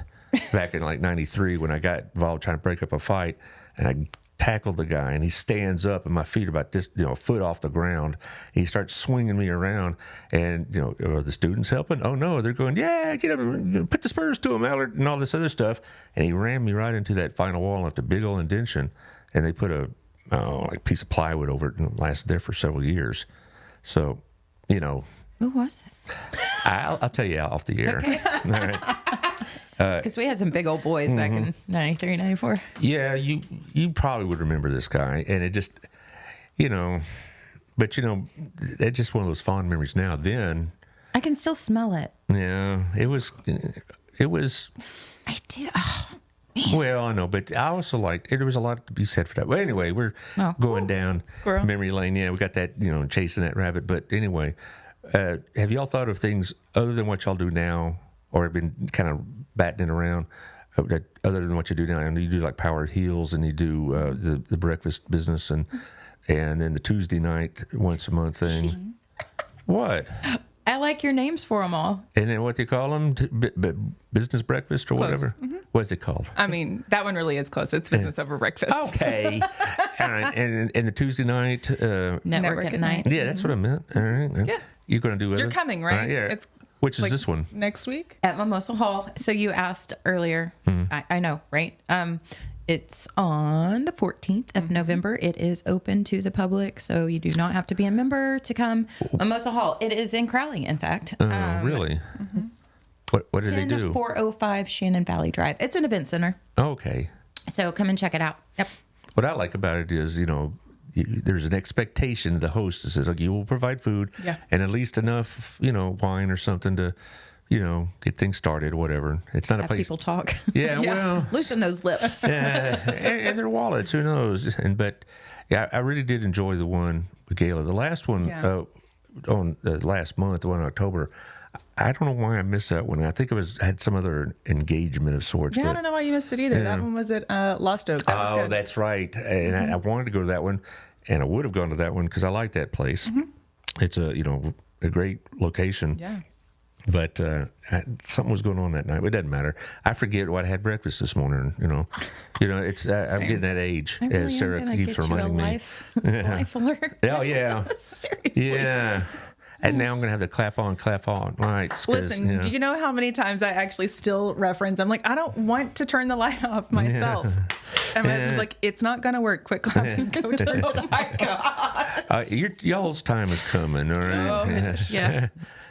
Speaker 2: back in like 93 when I got involved trying to break up a fight. And I tackled the guy, and he stands up, and my feet are about this, a foot off the ground. He starts swinging me around, and, are the students helping? Oh, no, they're going, yeah, get him, put the spurs to him, Allard, and all this other stuff. And he rammed me right into that final wall after a big old indention, and they put a piece of plywood over it, and it lasted there for several years. So,
Speaker 3: Who was it?
Speaker 2: I'll tell you off the air.
Speaker 3: Okay.
Speaker 2: All right.
Speaker 3: Because we had some big old boys back in 93, 94.
Speaker 2: Yeah, you probably would remember this guy, and it just, but it's just one of those fond memories now. Then,
Speaker 3: I can still smell it.
Speaker 2: yeah, it was.
Speaker 3: I do. Oh, man.
Speaker 2: Well, I know, but I also liked. There was a lot to be said for that. Well, anyway, we're going down
Speaker 4: Squirrel.
Speaker 2: memory lane. Yeah, we got that. Chasing that rabbit. But anyway, have y'all thought of things other than what y'all do now, or have been kind of batting it around? That other than what you do now, and you do like Power Heels, and you do the breakfast business, and then the Tuesday night once a month thing. What?
Speaker 3: I like your names for them all.
Speaker 2: And then what do you call them? Business breakfast or
Speaker 4: Close.
Speaker 2: whatever. What's it called?
Speaker 4: I mean, that one really is close. It's business over breakfast.
Speaker 2: Okay. All right. And the Tuesday night.
Speaker 3: Network at night.
Speaker 2: Yeah, that's what I meant. All right.
Speaker 4: Yeah.
Speaker 2: You're going to do it.
Speaker 4: You're coming, right?
Speaker 2: All right, yeah.
Speaker 4: It's
Speaker 2: Which is
Speaker 4: like
Speaker 2: this one?
Speaker 4: Next week?
Speaker 3: At Mimosa Hall. So you asked earlier. I know, right? It's on the 14th of November. It is open to the public, so you do not have to be a member to come. Mimosa Hall. It is in Crowley, in fact.
Speaker 2: Really? What did they do?
Speaker 3: 10405 Shannon Valley Drive. It's an event center.
Speaker 2: Okay.
Speaker 3: So come and check it out. Yep.
Speaker 2: What I like about it is, there's an expectation of the host that says, like, you will provide food and at least enough, wine or something to, get things started or whatever. It's not a
Speaker 3: Have
Speaker 2: place.
Speaker 3: people talk.
Speaker 2: Yeah, well.
Speaker 3: Loosen those lips.
Speaker 2: And their wallets, who knows? But I really did enjoy the one with Gayla. The last one on last month, the one in October, I don't know why I missed that one. I think had some other engagement of sorts.
Speaker 4: Yeah,
Speaker 2: but,
Speaker 4: I don't know why you missed it either. That one was at Lost Oak. That was good.
Speaker 2: That's right. And I wanted to go to that one, and I would have gone to that one because I like that place. It's a great location.
Speaker 4: Yeah.
Speaker 2: But something was going on that night. It doesn't matter. I forget what I had breakfast this morning. It's I'm getting that age,
Speaker 3: I really
Speaker 2: as
Speaker 3: am
Speaker 2: Sarah
Speaker 3: gonna
Speaker 2: keeps
Speaker 3: get you a
Speaker 2: reminding me.
Speaker 3: life alert.
Speaker 2: Oh yeah,
Speaker 3: Seriously.
Speaker 2: yeah. And now I'm gonna have the clap on lights.
Speaker 4: Listen, do you know how many times I actually still reference? I'm like, I don't want to turn the light off myself. And my husband's like, it's not going to worwork. Quit clapping. Go turn it on.
Speaker 3: Oh my God.
Speaker 2: Y'all's time is coming, all right?
Speaker 3: Oh, yeah.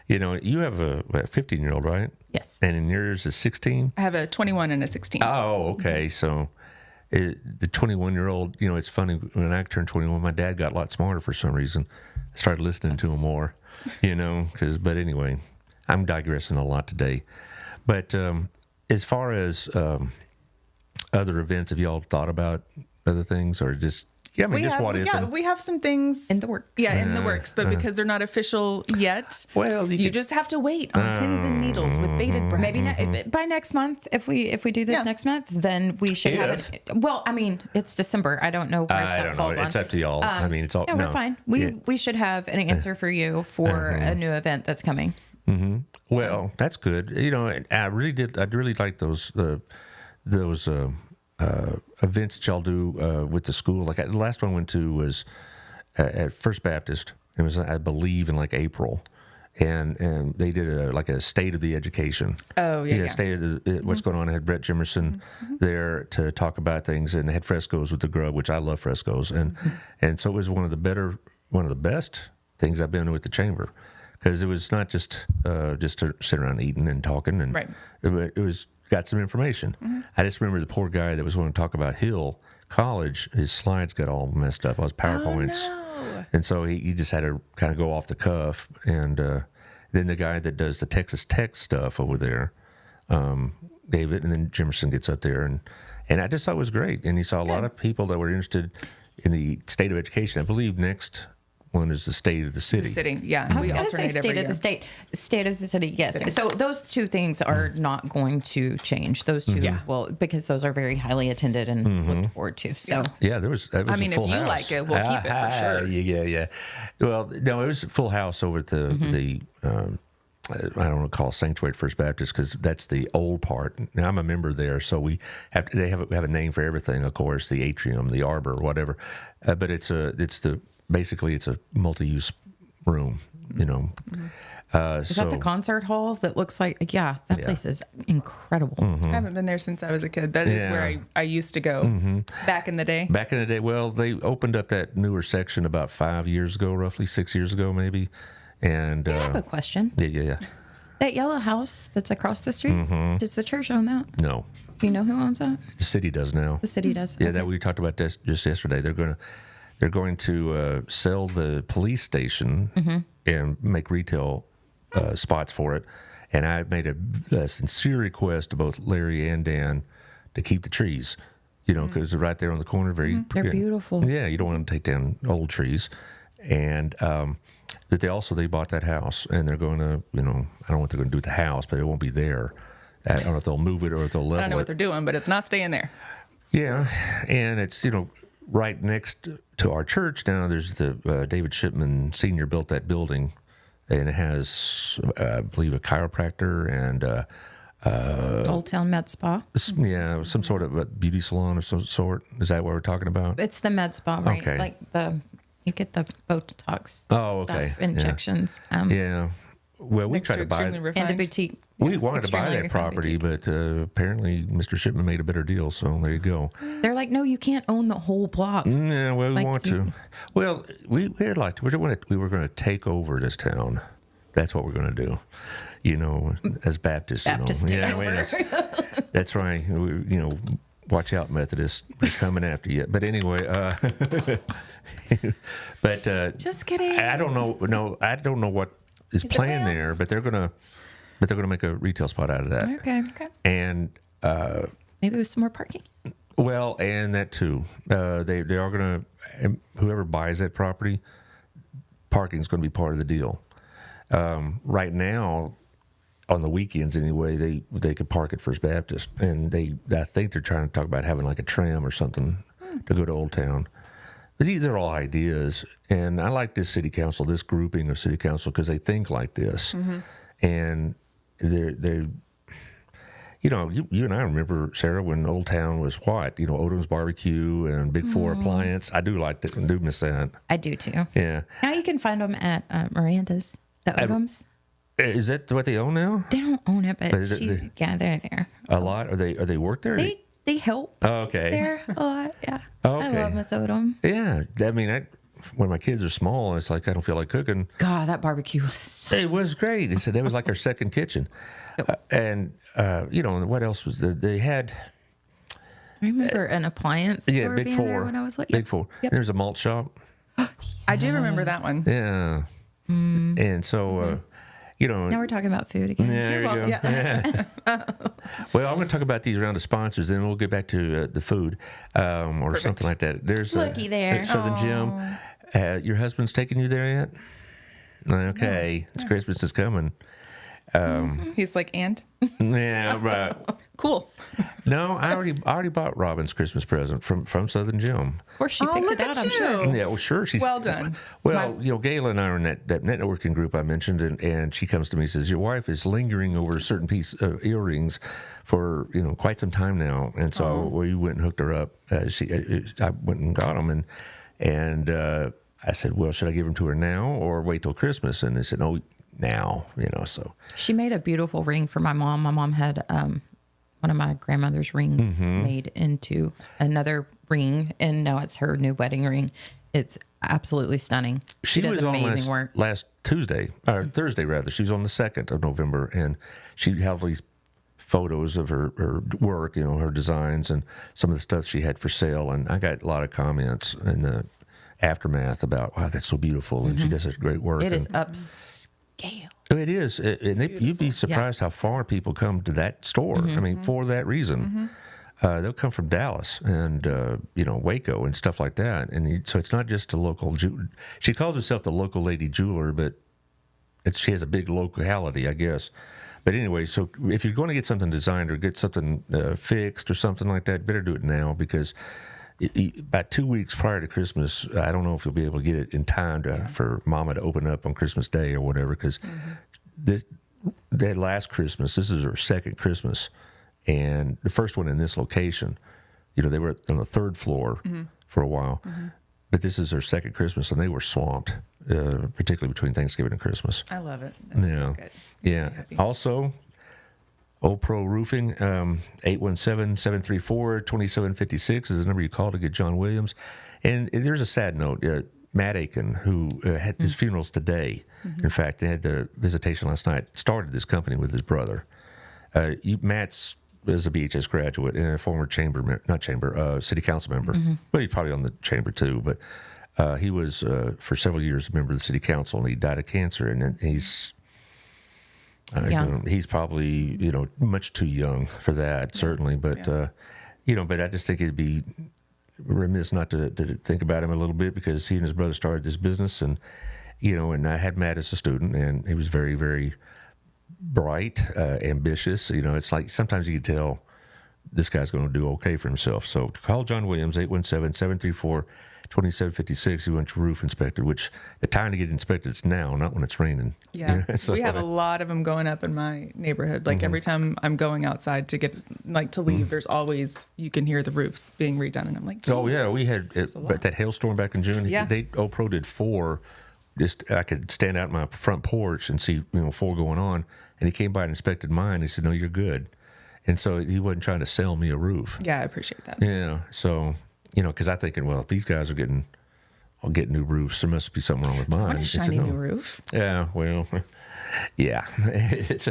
Speaker 2: You have a 15-year-old, right?
Speaker 3: Yes.
Speaker 2: And in yours is 16?
Speaker 4: I have a 21 and a 16.
Speaker 2: Oh, okay. So the 21-year-old, it's funny. When I turned 21, my dad got a lot smarter for some reason. I started listening to him more, but anyway, I'm digressing a lot today. But as far as other events, have y'all thought about other things or just... Yeah, I mean,
Speaker 4: we have some things
Speaker 3: In the works.
Speaker 4: Yeah, in the works, but because they're not official yet,
Speaker 2: Well,
Speaker 4: you just have to wait on pins and needles with bated breath.
Speaker 3: Maybe by next month, if we do this next month, then we should have it. Well, I mean, it's December. I don't know where
Speaker 2: I
Speaker 3: that
Speaker 2: don't know.
Speaker 3: falls on.
Speaker 2: It's up to y'all. I mean, it's all...
Speaker 3: No, we're fine. We should have an answer for you for a new event that's coming.
Speaker 2: Well, that's good. I really like those events that y'all do with the school. Like the last one I went to was at First Baptist. It was, I believe, in like April, and they did a state of the education.
Speaker 4: Oh, yeah.
Speaker 2: State of what's going on. I had Brett Jimerson there to talk about things, and they had frescoes with the grub, which I love frescoes, and so it was one of the best things I've been to with the chamber, because it was not just to sit around eating and talking, and
Speaker 4: Right.
Speaker 2: it was got some information. I just remember the poor guy that was going to talk about Hill College. His slides got all messed up. All his PowerPoints.
Speaker 4: Oh, no.
Speaker 2: And so he just had to kind of go off the cuff. And then the guy that does the Texas Tech stuff over there, David, and then Jimerson gets up there. And I just thought it was great. And he saw a lot of people that were interested in the state of education. I believe next one is the state of the city.
Speaker 4: Sitting, yeah.
Speaker 3: I was
Speaker 4: we
Speaker 3: going to say
Speaker 4: alternate
Speaker 3: state
Speaker 4: every
Speaker 3: of the
Speaker 4: year.
Speaker 3: state of the city. Yes.
Speaker 4: City.
Speaker 3: So those two things are not going to change. Those two, well, because those are very highly attended and looked forward to. So
Speaker 2: Yeah, that was
Speaker 4: I mean,
Speaker 2: a
Speaker 4: if
Speaker 2: full
Speaker 4: you
Speaker 2: house.
Speaker 4: like it, we'll keep it for sure.
Speaker 2: Yeah. Well, no, it was a full house over at the I don't want to call it Sanctuary First Baptist, because that's the old part. Now I'm a member there, so they have a name for everything, of course, the atrium, the arbor, whatever. But it's a multi-use room,
Speaker 3: is that the concert hall that looks like? Yeah, that place is incredible.
Speaker 4: I haven't been there since I was a kid. That is where I used to go back in the day.
Speaker 2: Back in the day, well, they opened up that newer section about 5 years ago, roughly 6 years ago, maybe. And
Speaker 3: I have a question.
Speaker 2: yeah.
Speaker 3: That yellow house that's across the street, does the church own that?
Speaker 2: No,
Speaker 3: Do you know who owns that?
Speaker 2: the city does now.
Speaker 3: The city does.
Speaker 2: Yeah,
Speaker 3: Okay.
Speaker 2: that we talked about this just yesterday. They're going to sell the police station and make retail spots for it. And I made a sincere request to both Larry and Dan to keep the trees, because they're right there on the corner.
Speaker 3: They're beautiful.
Speaker 2: Yeah, you don't want to take down old trees. And that they bought that house, and they're going to, I don't know what they're going to do with the house, but it won't be there. I don't know if they'll move it or if they'll level it.
Speaker 4: I don't know what they're doing, but it's not staying there.
Speaker 2: Yeah, and it's right next to our church now. There's the David Shipman Sr. built that building, and it has I believe a chiropractor and
Speaker 3: Old Town Med Spa.
Speaker 2: some sort of a beauty salon of some sort. Is that what we're talking about?
Speaker 3: It's the Med Spa, right?
Speaker 2: Okay.
Speaker 3: Like you get the Botox
Speaker 2: Oh,
Speaker 3: stuff,
Speaker 2: okay. Yeah.
Speaker 3: injections.
Speaker 2: Yeah. Well, we
Speaker 4: Next
Speaker 2: tried
Speaker 4: to
Speaker 2: to buy
Speaker 4: extremely
Speaker 2: it.
Speaker 4: refined.
Speaker 3: And the boutique.
Speaker 2: We
Speaker 3: Yeah,
Speaker 2: wanted to buy
Speaker 3: extremely
Speaker 2: that
Speaker 3: refined
Speaker 2: property,
Speaker 3: boutique.
Speaker 2: but apparently Mr. Shipman made a better deal. So there you go.
Speaker 3: They're like, no, you can't own the whole block.
Speaker 2: Yeah, well, we
Speaker 3: Like
Speaker 2: want
Speaker 3: you-
Speaker 2: to. Well, we'd like to. We were going to take over this town. That's what we're going to do. As Baptists.
Speaker 3: Baptist
Speaker 2: Yeah,
Speaker 3: takeover.
Speaker 2: that's right. Watch out, Methodists. They're coming after you. But anyway,
Speaker 3: Just kidding.
Speaker 2: I don't know. No, I don't know what is
Speaker 3: it
Speaker 2: planned
Speaker 3: real?
Speaker 2: there, but they're gonna make a retail spot out of that.
Speaker 3: Okay.
Speaker 2: And
Speaker 3: Maybe with some more parking.
Speaker 2: well, and that too. They are gonna, whoever buys that property, parking's going to be part of the deal. Right now, on the weekends anyway, they could park at First Baptist, and I think they're trying to talk about having like a tram or something to go to Old Town. But these are all ideas, and I like this city council, this grouping of city council, because they think like this, and they're. You and I remember, Sarah, when Old Town was what? Odom's Barbecue and Big Four Appliance. I do like that. I do miss that.
Speaker 3: I do too.
Speaker 2: Yeah.
Speaker 3: Now you can find them at Miranda's. The Odoms.
Speaker 2: Is that what they own now?
Speaker 3: They don't own it, but
Speaker 2: But is it
Speaker 3: they're there.
Speaker 2: A lot? Are they work there?
Speaker 3: They help
Speaker 2: Oh, okay.
Speaker 3: there a lot. Yeah.
Speaker 2: Oh,
Speaker 3: I
Speaker 2: okay.
Speaker 3: love Miss Odom.
Speaker 2: Yeah. I mean, when my kids are small, it's like I don't feel like cooking.
Speaker 3: God, that barbecue was so.
Speaker 2: It was great. They said it was like our second kitchen. And what else was there? They had
Speaker 3: I remember an appliance.
Speaker 2: yeah,
Speaker 3: store
Speaker 2: Big
Speaker 3: being
Speaker 2: Four.
Speaker 3: there when I was little.
Speaker 2: Big Four.
Speaker 3: Yep.
Speaker 2: There's a malt shop.
Speaker 4: I do remember that one.
Speaker 2: Yeah. And so
Speaker 3: Now we're talking about food again.
Speaker 2: Yeah, there
Speaker 3: You're
Speaker 2: you go.
Speaker 3: welcome.
Speaker 2: Yeah. Well, I'm going to talk about these round of sponsors, then we'll get back to the food or something like that. There's
Speaker 3: Looky there.
Speaker 2: Southern Gym. Your husband's taking you there yet? Okay, it's Christmas is coming.
Speaker 4: He's like, and
Speaker 2: Yeah, right.
Speaker 4: cool.
Speaker 2: No, I already bought Robin's Christmas present from Southern Gym.
Speaker 3: Of course, she
Speaker 4: Oh,
Speaker 3: picked
Speaker 4: look
Speaker 3: it out,
Speaker 4: at
Speaker 3: I'm
Speaker 4: you.
Speaker 3: sure.
Speaker 2: Yeah, well, sure. She's
Speaker 4: Well done.
Speaker 2: Well, Gayla and I are in that networking group I mentioned, and she comes to me and says, "Your wife is lingering over a certain piece of earrings for quite some time now," and so we went and hooked her up. I went and got them, and I said, "Well, should I give them to her now or wait till Christmas?" And they said, "No, now, so.
Speaker 3: She made a beautiful ring for my mom. My mom had one of my grandmother's rings made into another ring, and now it's her new wedding ring. It's absolutely stunning. She does
Speaker 2: was
Speaker 3: amazing
Speaker 2: on
Speaker 3: work.
Speaker 2: last Tuesday, or Thursday rather. She was on the 2nd of November, and she held these photos of her work, her designs and some of the stuff she had for sale. And I got a lot of comments in the aftermath about, wow, that's so beautiful, and she does such great work.
Speaker 3: It is upscale.
Speaker 2: It is, and you'd be surprised how far people come to that store. I mean, for that reason. They'll come from Dallas and, Waco and stuff like that. And so it's not just a local, she calls herself the local lady jeweler, but she has a big locality, I guess. But anyway, so if you're going to get something designed or get something fixed or something like that, better do it now, because about 2 weeks prior to Christmas, I don't know if you'll be able to get it in time for Mama to open up on Christmas Day or whatever, because that last Christmas, this is her second Christmas, and the first one in this location, they were on the 3rd floor for a while, but this is her second Christmas, and they were swamped, particularly between Thanksgiving and Christmas.
Speaker 4: I love it. That's so good.
Speaker 2: Yeah. Also, Old Pro Roofing, 817-734-2756 is the number you call to get John Williams. And there's a sad note. Matt Aiken, who had his funerals today, in fact, they had the visitation last night, started this company with his brother. Matt's is a BHS graduate and a former city council member. Well, he's probably on the chamber too, but he was for several years a member of the city council, and he died of cancer. And he's he's probably much too young for that, certainly. But but I just think it'd be remiss not to think about him a little bit, because he and his brother started this business, and and I had Matt as a student, and he was very, very bright, ambitious. It's like sometimes you can tell this guy's going to do okay for himself. So call John Williams, 817-734-2756. He wants your roof inspected, which the time to get inspected is now, not when it's raining.
Speaker 4: Yeah. So, we have a lot of them going up in my neighborhood. Like every time I'm going outside to leave, there's always, you can hear the roofs being redone. And I'm like,
Speaker 2: oh yeah, we had that hailstorm back in June.
Speaker 4: Yeah.
Speaker 2: Pro did 4. Just I could stand out my front porch and see 4 going on, and he came by and inspected mine. He said, "No, you're good," and so he wasn't trying to sell me a roof.
Speaker 4: Yeah, I appreciate that.
Speaker 2: Yeah, so because I'm thinking, well, if these guys are getting new roofs, there must be something wrong with mine.
Speaker 4: I want a shiny new roof.
Speaker 2: Yeah, well, yeah, it's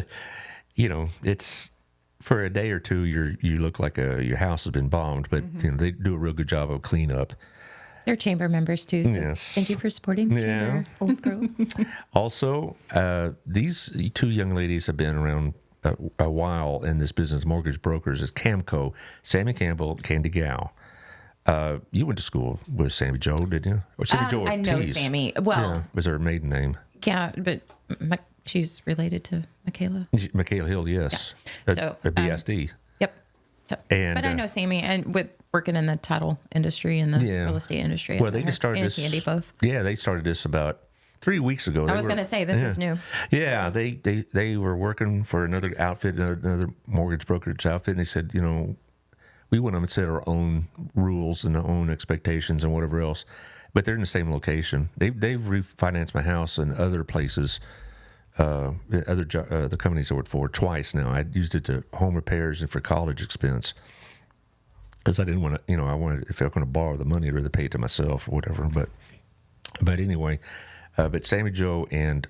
Speaker 2: it's for a day or two you look like your house has been bombed, but they do a real good job of cleanup.
Speaker 3: They're chamber members too. So
Speaker 2: yes.
Speaker 3: Thank you for supporting the chamber, Old Pro.
Speaker 2: Also, these 2 young ladies have been around a while in this business, mortgage brokers, is Camco, Sammy Campbell, Candy Gow. You went to school with Sammy Jo, didn't you? Or Sammy Jo
Speaker 3: I know
Speaker 2: Ortiz.
Speaker 3: Sammy. Well,
Speaker 2: was her maiden name?
Speaker 3: Yeah, but she's related to Michaela.
Speaker 2: Michaela Hill, yes.
Speaker 3: Yeah. So,
Speaker 2: at BSD.
Speaker 3: Yep. So, but I know Sammy, and with working in the title industry and the real estate industry.
Speaker 2: Well, they just started this.
Speaker 3: Candy both.
Speaker 2: Yeah, they started this about 3 weeks ago.
Speaker 3: I was going to say, this is new.
Speaker 2: Yeah, they were working for another outfit, another mortgage brokerage outfit, and they said, we want to set our own rules and our own expectations and whatever else. But they're in the same location. They've refinanced my house and other places, the companies I worked for twice now. I used it to home repairs and for college expense. Because I didn't want to, I wanted, if I was going to borrow the money, I'd rather pay it to myself or whatever. But anyway, but Sammy Jo and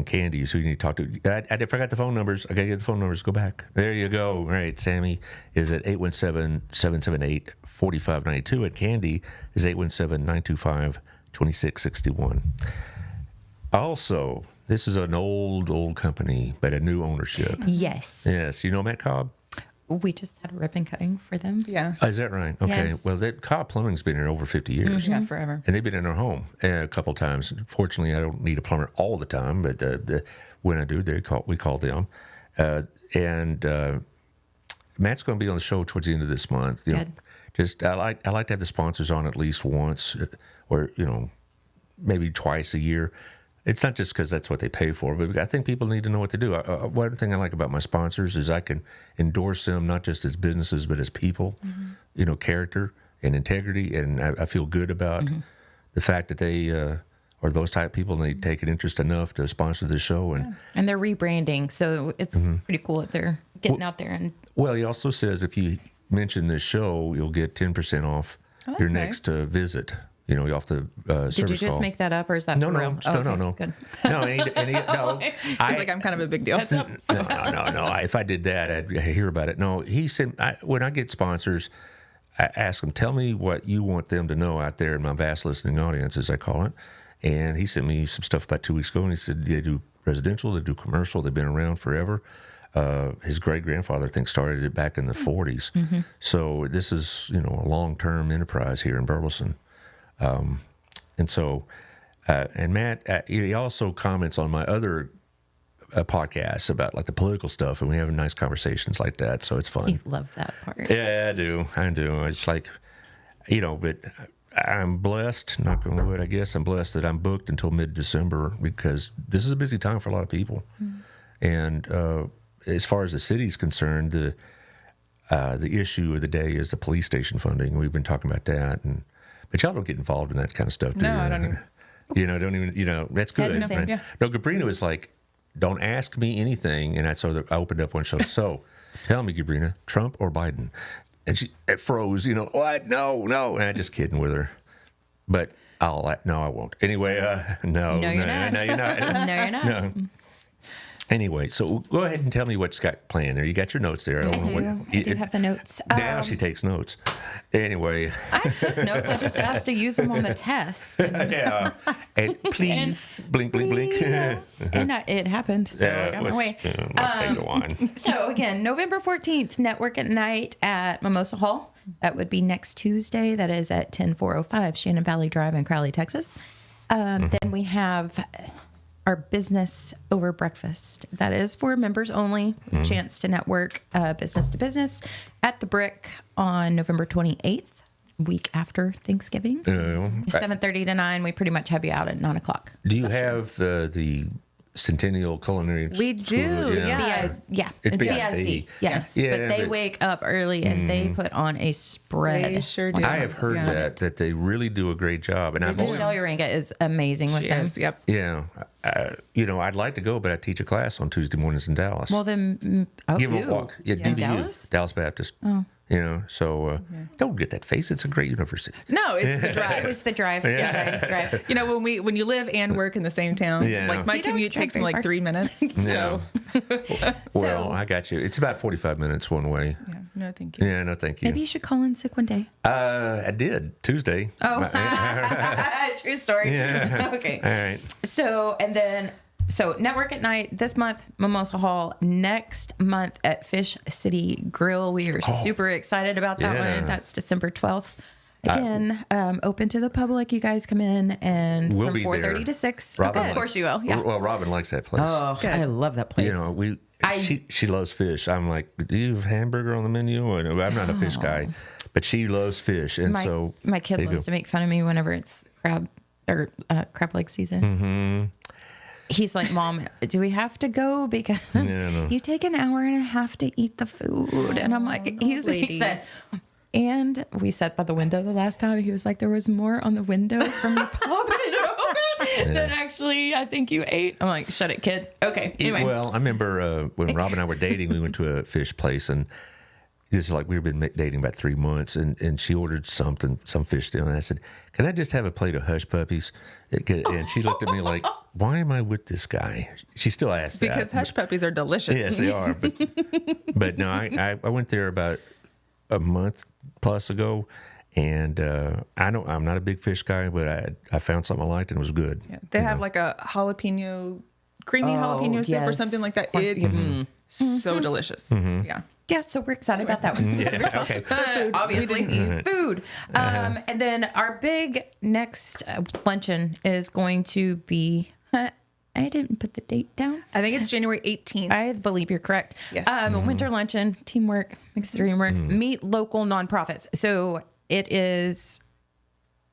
Speaker 2: Candy is who you need to talk to. I forgot the phone numbers. I got to get the phone numbers. Go back. There you go. All right. Sammy is at 817-778-4592. And Candy is 817-925-2661. Also, this is an old company, but a new ownership.
Speaker 3: Yes.
Speaker 2: Yes. You know Matt Cobb?
Speaker 3: We just had a ribbon cutting for them.
Speaker 4: Yeah.
Speaker 2: Oh, is that right? Okay.
Speaker 3: Yes.
Speaker 2: Well, that Cobb Plumbing's been here over 50 years.
Speaker 4: Yeah, forever.
Speaker 2: And they've been in our home a couple times. Fortunately, I don't need a plumber all the time, but when I do, we call them. And Matt's going to be on the show towards the end of this month.
Speaker 3: Good.
Speaker 2: I like to have the sponsors on at least once, or maybe twice a year. It's not just because that's what they pay for, but I think people need to know what to do. One thing I like about my sponsors is I can endorse them not just as businesses, but as people, character and integrity. And I feel good about the fact that they are or those type of people, and they take an interest enough to sponsor the show.
Speaker 3: And they're rebranding, so it's pretty cool that they're getting out there. And
Speaker 2: Well, he also says if you mention this show, you'll get 10% off
Speaker 4: Oh,
Speaker 2: your
Speaker 4: that's
Speaker 2: next
Speaker 4: nice.
Speaker 2: visit. You know, off the service
Speaker 3: did you just
Speaker 2: call.
Speaker 3: make that up, or is that
Speaker 2: No,
Speaker 3: for
Speaker 2: no,
Speaker 3: real?
Speaker 2: no.
Speaker 3: Good.
Speaker 2: No, no.
Speaker 4: He's like, I'm kind of a big deal.
Speaker 2: No. If I did that, I'd hear about it. No, he said, when I get sponsors, I ask them, tell me what you want them to know out there in my vast listening audience, as I call it. And he sent me some stuff about 2 weeks ago, and he said they do residential, they do commercial, they've been around forever. His great-grandfather, I think, started it back in the 40s. So this is, a long-term enterprise here in Burleson. And so, and Matt, he also comments on my other podcasts about like the political stuff, and we have nice conversations like that. So it's fun.
Speaker 3: You love that part.
Speaker 2: Yeah, I do. It's like, but I'm blessed, knock on wood, I guess. I'm blessed that I'm booked until mid-December because this is a busy time for a lot of people. And as far as the city's concerned, the issue of the day is the police station funding. We've been talking about that, but y'all don't get involved in that kind of stuff, do
Speaker 4: No,
Speaker 2: you?
Speaker 4: I don't even.
Speaker 2: Don't even, that's good.
Speaker 3: Hadn't
Speaker 2: Right?
Speaker 4: yeah.
Speaker 2: No, Gabrina was like, don't ask me anything. And I opened up one show. So tell me, Gabrina, Trump or Biden? And it froze, what? No. And I just kidding with her. But no, I won't. Anyway, no.
Speaker 3: No, you're not.
Speaker 2: No, you're not.
Speaker 3: No, you're not.
Speaker 2: No. Anyway, so go ahead and tell me what you got planned there. You got your notes there.
Speaker 3: I do have the notes.
Speaker 2: Now she takes notes. Anyway.
Speaker 3: I took notes. I just asked to use them on the test.
Speaker 2: Yeah. And please, blink, blink, blink.
Speaker 3: Yes. And it happened. So I got my way.
Speaker 2: Go on.
Speaker 3: So again, November 14th, Network at Night at Mimosa Hall. That would be next Tuesday. That is at 10405 Shannon Valley Drive in Crowley, Texas. Then we have our business over breakfast. That is for members only. Chance to network business to business at the Brick on November 28th, week after Thanksgiving. 7:30 to 9. We pretty much have you out at 9 o'clock.
Speaker 2: Do you have the Centennial Culinary
Speaker 4: We do,
Speaker 2: School?
Speaker 4: yeah.
Speaker 2: It's
Speaker 3: It's
Speaker 2: BISD.
Speaker 3: BISD. Yes.
Speaker 2: Yeah,
Speaker 3: but they
Speaker 2: but-
Speaker 3: wake up early and they put on a spread.
Speaker 4: They sure do.
Speaker 2: I have heard
Speaker 4: Yeah.
Speaker 2: that they really do a great job. And I've always,
Speaker 3: Michelle Uringa is amazing with
Speaker 4: She
Speaker 3: them.
Speaker 4: is, yep.
Speaker 2: yeah, I'd like to go, but I teach a class on Tuesday mornings in Dallas.
Speaker 3: Well, then,
Speaker 2: Give them a walk. Yeah,
Speaker 3: In
Speaker 2: DBU, Dallas Baptist. Oh. So don't get that face. It's a great university.
Speaker 4: No, it's the
Speaker 3: It
Speaker 4: drive.
Speaker 3: was the drive. Yeah. Drive.
Speaker 4: When you live and work in the same town,
Speaker 2: Yeah.
Speaker 4: like my
Speaker 3: You don't
Speaker 4: commute
Speaker 3: drive
Speaker 4: takes me
Speaker 3: very
Speaker 4: like
Speaker 3: far.
Speaker 4: 3 minutes.
Speaker 2: No.
Speaker 4: So
Speaker 2: Well, I got you. It's about 45 minutes one way.
Speaker 4: yeah, no, thank you.
Speaker 2: Yeah, no, thank you.
Speaker 3: Maybe you should call in sick one day.
Speaker 2: I did Tuesday.
Speaker 3: Oh, true story.
Speaker 2: Yeah.
Speaker 3: Okay.
Speaker 2: All right.
Speaker 3: So Network at Night this month, Mimosa Hall. Next month at Fish City Grill. We are super excited about that
Speaker 2: Yeah.
Speaker 3: one. That's December 12th. Again, open to the public. You guys come in and
Speaker 2: We'll
Speaker 3: from
Speaker 2: be
Speaker 3: 4:30
Speaker 2: there.
Speaker 3: to 6.
Speaker 2: Robin
Speaker 3: Of course you will. Yeah.
Speaker 2: Well, Robin likes that place.
Speaker 3: Oh,
Speaker 4: Good.
Speaker 3: I love that place.
Speaker 2: She loves fish. I'm like, do you have hamburger on the menu? And I'm not a fish guy, but she loves fish, and
Speaker 3: my kid
Speaker 2: there you
Speaker 3: loves
Speaker 2: go.
Speaker 3: to make fun of me whenever it's crab leg season.
Speaker 2: Mm-hmm.
Speaker 3: He's like, Mom, do we have to go? Because
Speaker 2: no.
Speaker 3: you take an hour and a half to eat the food. And I'm like, he
Speaker 4: lady.
Speaker 3: said, and we sat by the window the last time. He was like, there was more on the window from you popping it open than actually I think you ate. I'm like, shut it, kid. Okay. Anyway.
Speaker 2: Well, I remember when Rob and I were dating, we went to a fish place, and this is like we've been dating about 3 months, and she ordered some fish dinner, and I said, "Can I just have a plate of hush puppies?" And she looked at me like, "Why am I with this guy?" She still asked that.
Speaker 4: Because hush puppies are delicious.
Speaker 2: Yes, they are. But no, I went there about a month plus ago, and I'm not a big fish guy, but I found something I liked and it was good.
Speaker 4: Yeah, they have like a creamy jalapeno soup or
Speaker 3: yes.
Speaker 4: something like that. It's so delicious. Yeah.
Speaker 3: Yeah, so we're excited about that one. December 12th.
Speaker 2: Okay.
Speaker 3: So obviously, food. And then our big next luncheon is going to be. I didn't put the date down.
Speaker 4: I think it's January 18th.
Speaker 3: I believe you're correct.
Speaker 4: Yes.
Speaker 3: Winter luncheon, teamwork, makes the dream work. Meet local nonprofits. So it is.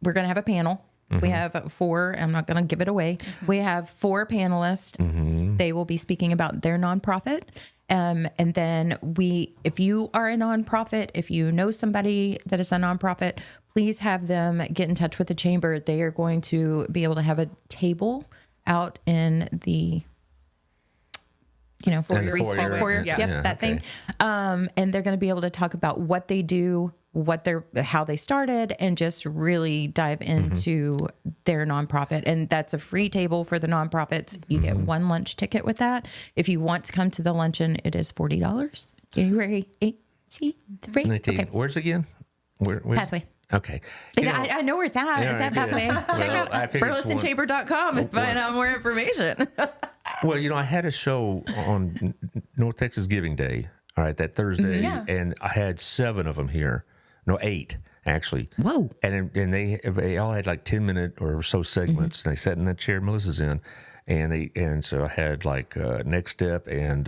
Speaker 3: We're going to have a panel. We have 4. I'm not going to give it away. We have 4 panelists. They will be speaking about their nonprofit. And then if you are a nonprofit, if you know somebody that is a nonprofit, please have them get in touch with the chamber. They are going to be able to have a table out in the, foyer. That thing. And they're going to be able to talk about what they do, how they started, and just really dive into their nonprofit. And that's a free table for the nonprofits. You get 1 lunch ticket with that. If you want to come to the luncheon, it is $40. January 18th.
Speaker 2: Okay. Where's it again? Where's
Speaker 3: Pathway.
Speaker 2: Okay.
Speaker 3: I know where it's at. It's at Pathway. Check out burlesonchamber.com and find out more information.
Speaker 2: Well, I had a show on North Texas Giving Day, all right, that Thursday, and I had 7 of them here. No, 8 actually.
Speaker 3: Whoa!
Speaker 2: And they all had like 10-minute or so segments. And they sat in that chair Melissa's in, and so I had like Next Step and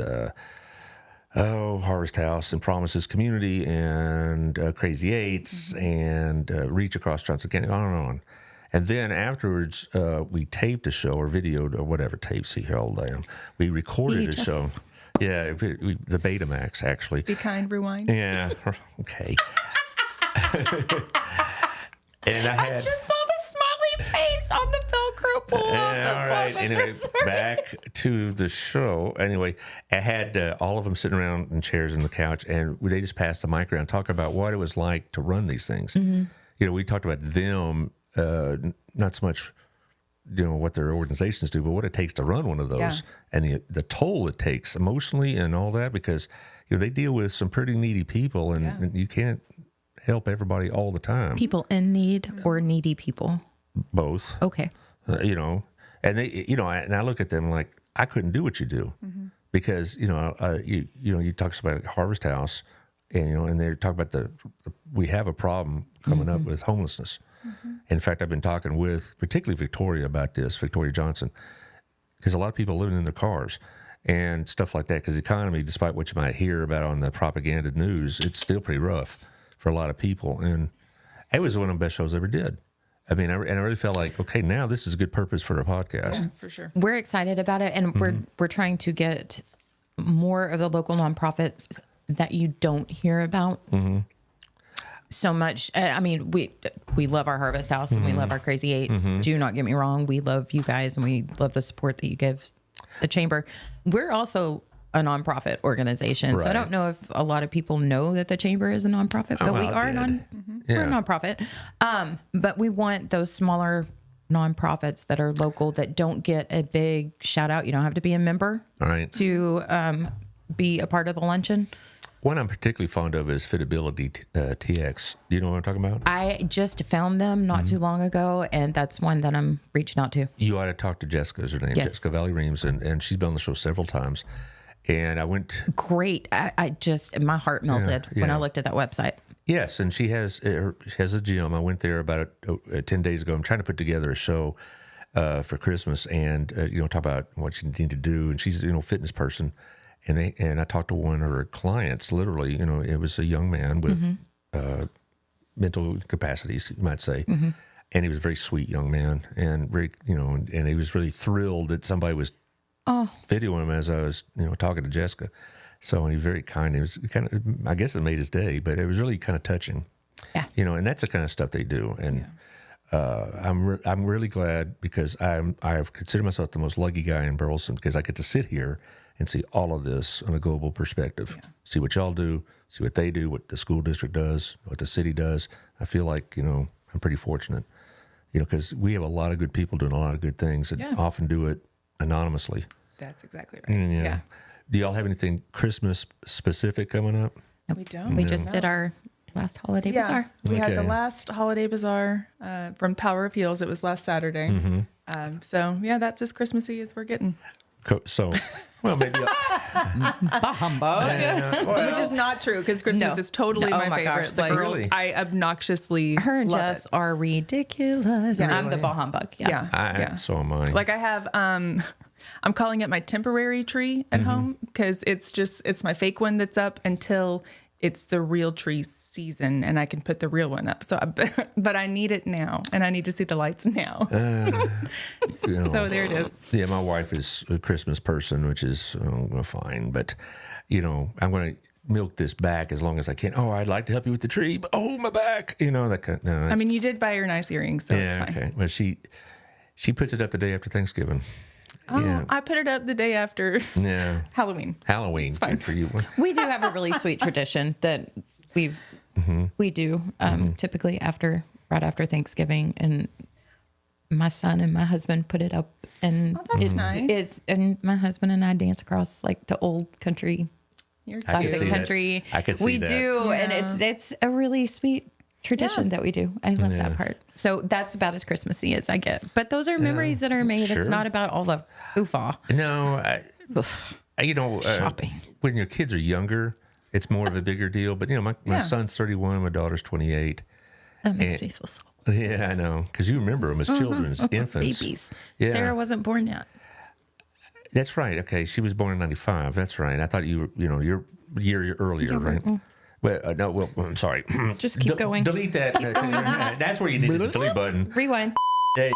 Speaker 2: Harvest House and Promises Community and Crazy 8s and Reach Across Johnson County, on and on. And then afterwards, we taped a show or videoed or whatever tape. See how old I am. We recorded a show. Yeah, the Betamax actually.
Speaker 4: Be kind, rewind.
Speaker 2: Yeah. Okay. And I
Speaker 3: just saw the smiley face on the Velcro pull.
Speaker 2: All right. Anyway, back to the show. Anyway, I had all of them sitting around in chairs on the couch, and they just passed the mic around, talking about what it was like to run these things. We talked about them, not so much, what their organizations do, but what it takes to run one of those, and the toll it takes emotionally and all that, because they deal with some pretty needy people, and you can't help everybody all the time.
Speaker 3: People in need or needy people?
Speaker 2: Both.
Speaker 3: Okay.
Speaker 2: And they, and I look at them like, I couldn't do what you do, because you talk about Harvest House, and they talk about we have a problem coming up with homelessness. In fact, I've been talking with particularly Victoria about this, Victoria Johnson, because a lot of people are living in their cars and stuff like that. Because the economy, despite what you might hear about on the propaganda news, it's still pretty rough for a lot of people. And it was one of the best shows I ever did. I mean, I really felt like, okay, now this is a good purpose for a podcast.
Speaker 4: Yeah, for sure.
Speaker 3: We're excited about it, and we're trying to get more of the local nonprofits that you don't hear about so much. I mean, we love our Harvest House and we love our Crazy 8. Do not get me wrong. We love you guys and we love the support that you give the chamber. We're also a nonprofit organization.
Speaker 2: Right.
Speaker 3: So I don't know if a lot of people know that the chamber is a nonprofit, but we are we're a nonprofit. But we want those smaller nonprofits that are local that don't get a big shout out. You don't have to be a member to be a part of the luncheon.
Speaker 2: One I'm particularly fond of is Fitability TX. Do you know what I'm talking about?
Speaker 3: I just found them not too long ago, and that's one that I'm reaching out to.
Speaker 2: You ought to talk to Jessica, is her name,
Speaker 3: Yes.
Speaker 2: Jessica Valley Reams, and she's been on the show several times. And I went...
Speaker 3: Great. I just, my heart melted when I looked at that website.
Speaker 2: Yes, and she has a gym. I went there about 10 days ago. I'm trying to put together a show for Christmas and, talk about what you need to do. And she's, a fitness person. And I talked to one of her clients, literally, it was a young man with mental capacities, you might say. And he was a very sweet young man and very, and he was really thrilled that somebody was videoing him as I was, talking to Jessica. So he was very kind. It was kind of, I guess it made his day, but it was really kind of touching.
Speaker 3: Yeah.
Speaker 2: And that's the kind of stuff they do. And I'm really glad because I've considered myself the most lucky guy in Burleson because I get to sit here and see all of this on a global perspective. Yeah. See what y'all do, see what they do, what the school district does, what the city does. I feel like, I'm pretty fortunate, because we have a lot of good people doing a lot of good things that often do it anonymously.
Speaker 4: That's exactly right. Yeah.
Speaker 2: Do y'all have anything Christmas specific coming up?
Speaker 4: We don't.
Speaker 3: We just did our last holiday bazaar.
Speaker 4: We had the last holiday bazaar from Power of Heels. It was last Saturday. So that's as Christmassy as we're getting.
Speaker 2: So, well, maybe.
Speaker 3: Bah humbug.
Speaker 4: Which is not true because Christmas is totally my favorite.
Speaker 3: Gosh, the girls.
Speaker 2: Really?
Speaker 4: I obnoxiously
Speaker 3: Her and
Speaker 4: love
Speaker 3: Jess
Speaker 4: it.
Speaker 3: are ridiculous.
Speaker 4: Yeah.
Speaker 3: I'm the bah humbug. Yeah.
Speaker 2: So am I.
Speaker 4: Like I have, I'm calling it my temporary tree at home because it's my fake one that's up until it's the real tree season and I can put the real one up. So, but I need it now and I need to see the lights now. So there it is.
Speaker 2: Yeah, my wife is a Christmas person, which is fine. But, I'm going to milk this back as long as I can. Oh, I'd like to help you with the tree, but my back. That kind of, no.
Speaker 4: I mean, you did buy her nice earrings, so it's fine.
Speaker 2: Okay. Well, she puts it up the day after Thanksgiving.
Speaker 4: Oh,
Speaker 2: Yeah.
Speaker 4: I put it up the day after Halloween.
Speaker 2: Halloween.
Speaker 4: fine.
Speaker 2: Good for you.
Speaker 3: We do have a really sweet tradition that we do typically right after Thanksgiving, and my son and my husband put it up, and
Speaker 4: that's nice.
Speaker 3: And my husband and I dance across like the old country,
Speaker 2: I could
Speaker 3: classic
Speaker 2: see
Speaker 3: country.
Speaker 2: that. I could see
Speaker 3: we
Speaker 2: that.
Speaker 3: do, and it's a really sweet tradition that we do. I love that part. So that's about as Christmassy as I get. But those are memories that are made.
Speaker 2: Sure.
Speaker 3: It's not about all the oofa.
Speaker 2: No,
Speaker 3: Shopping.
Speaker 2: When your kids are younger, it's more of a bigger deal. But my son's 31, my daughter's 28.
Speaker 3: That makes me feel so.
Speaker 2: Yeah, I know, because you remember them as children, as infants.
Speaker 3: Babies.
Speaker 2: Yeah.
Speaker 3: Sarah wasn't born yet.
Speaker 2: That's right. Okay, she was born in '95. That's right. I thought you're a year earlier, right? Well, no. Well, I'm sorry.
Speaker 3: Just keep going.
Speaker 2: Delete that. That's where you need the delete button.
Speaker 3: Rewind.
Speaker 2: Hey.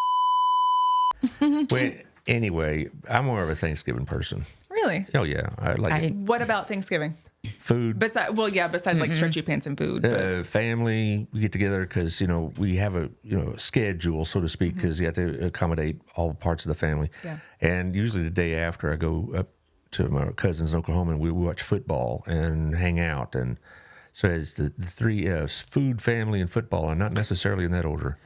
Speaker 2: Well, anyway, I'm more of a Thanksgiving person.
Speaker 4: Really?
Speaker 2: Oh yeah, I like it.
Speaker 4: What about Thanksgiving?
Speaker 2: Food.
Speaker 4: Besides like stretchy pants and food. But
Speaker 2: Family, we get together because we have a schedule, so to speak, because you have to accommodate all parts of the family.
Speaker 4: Yeah.
Speaker 2: And usually the day after, I go up to my cousins in Oklahoma and we watch football and hang out. And so it's the three F's: food, family, and football, and not necessarily in that order.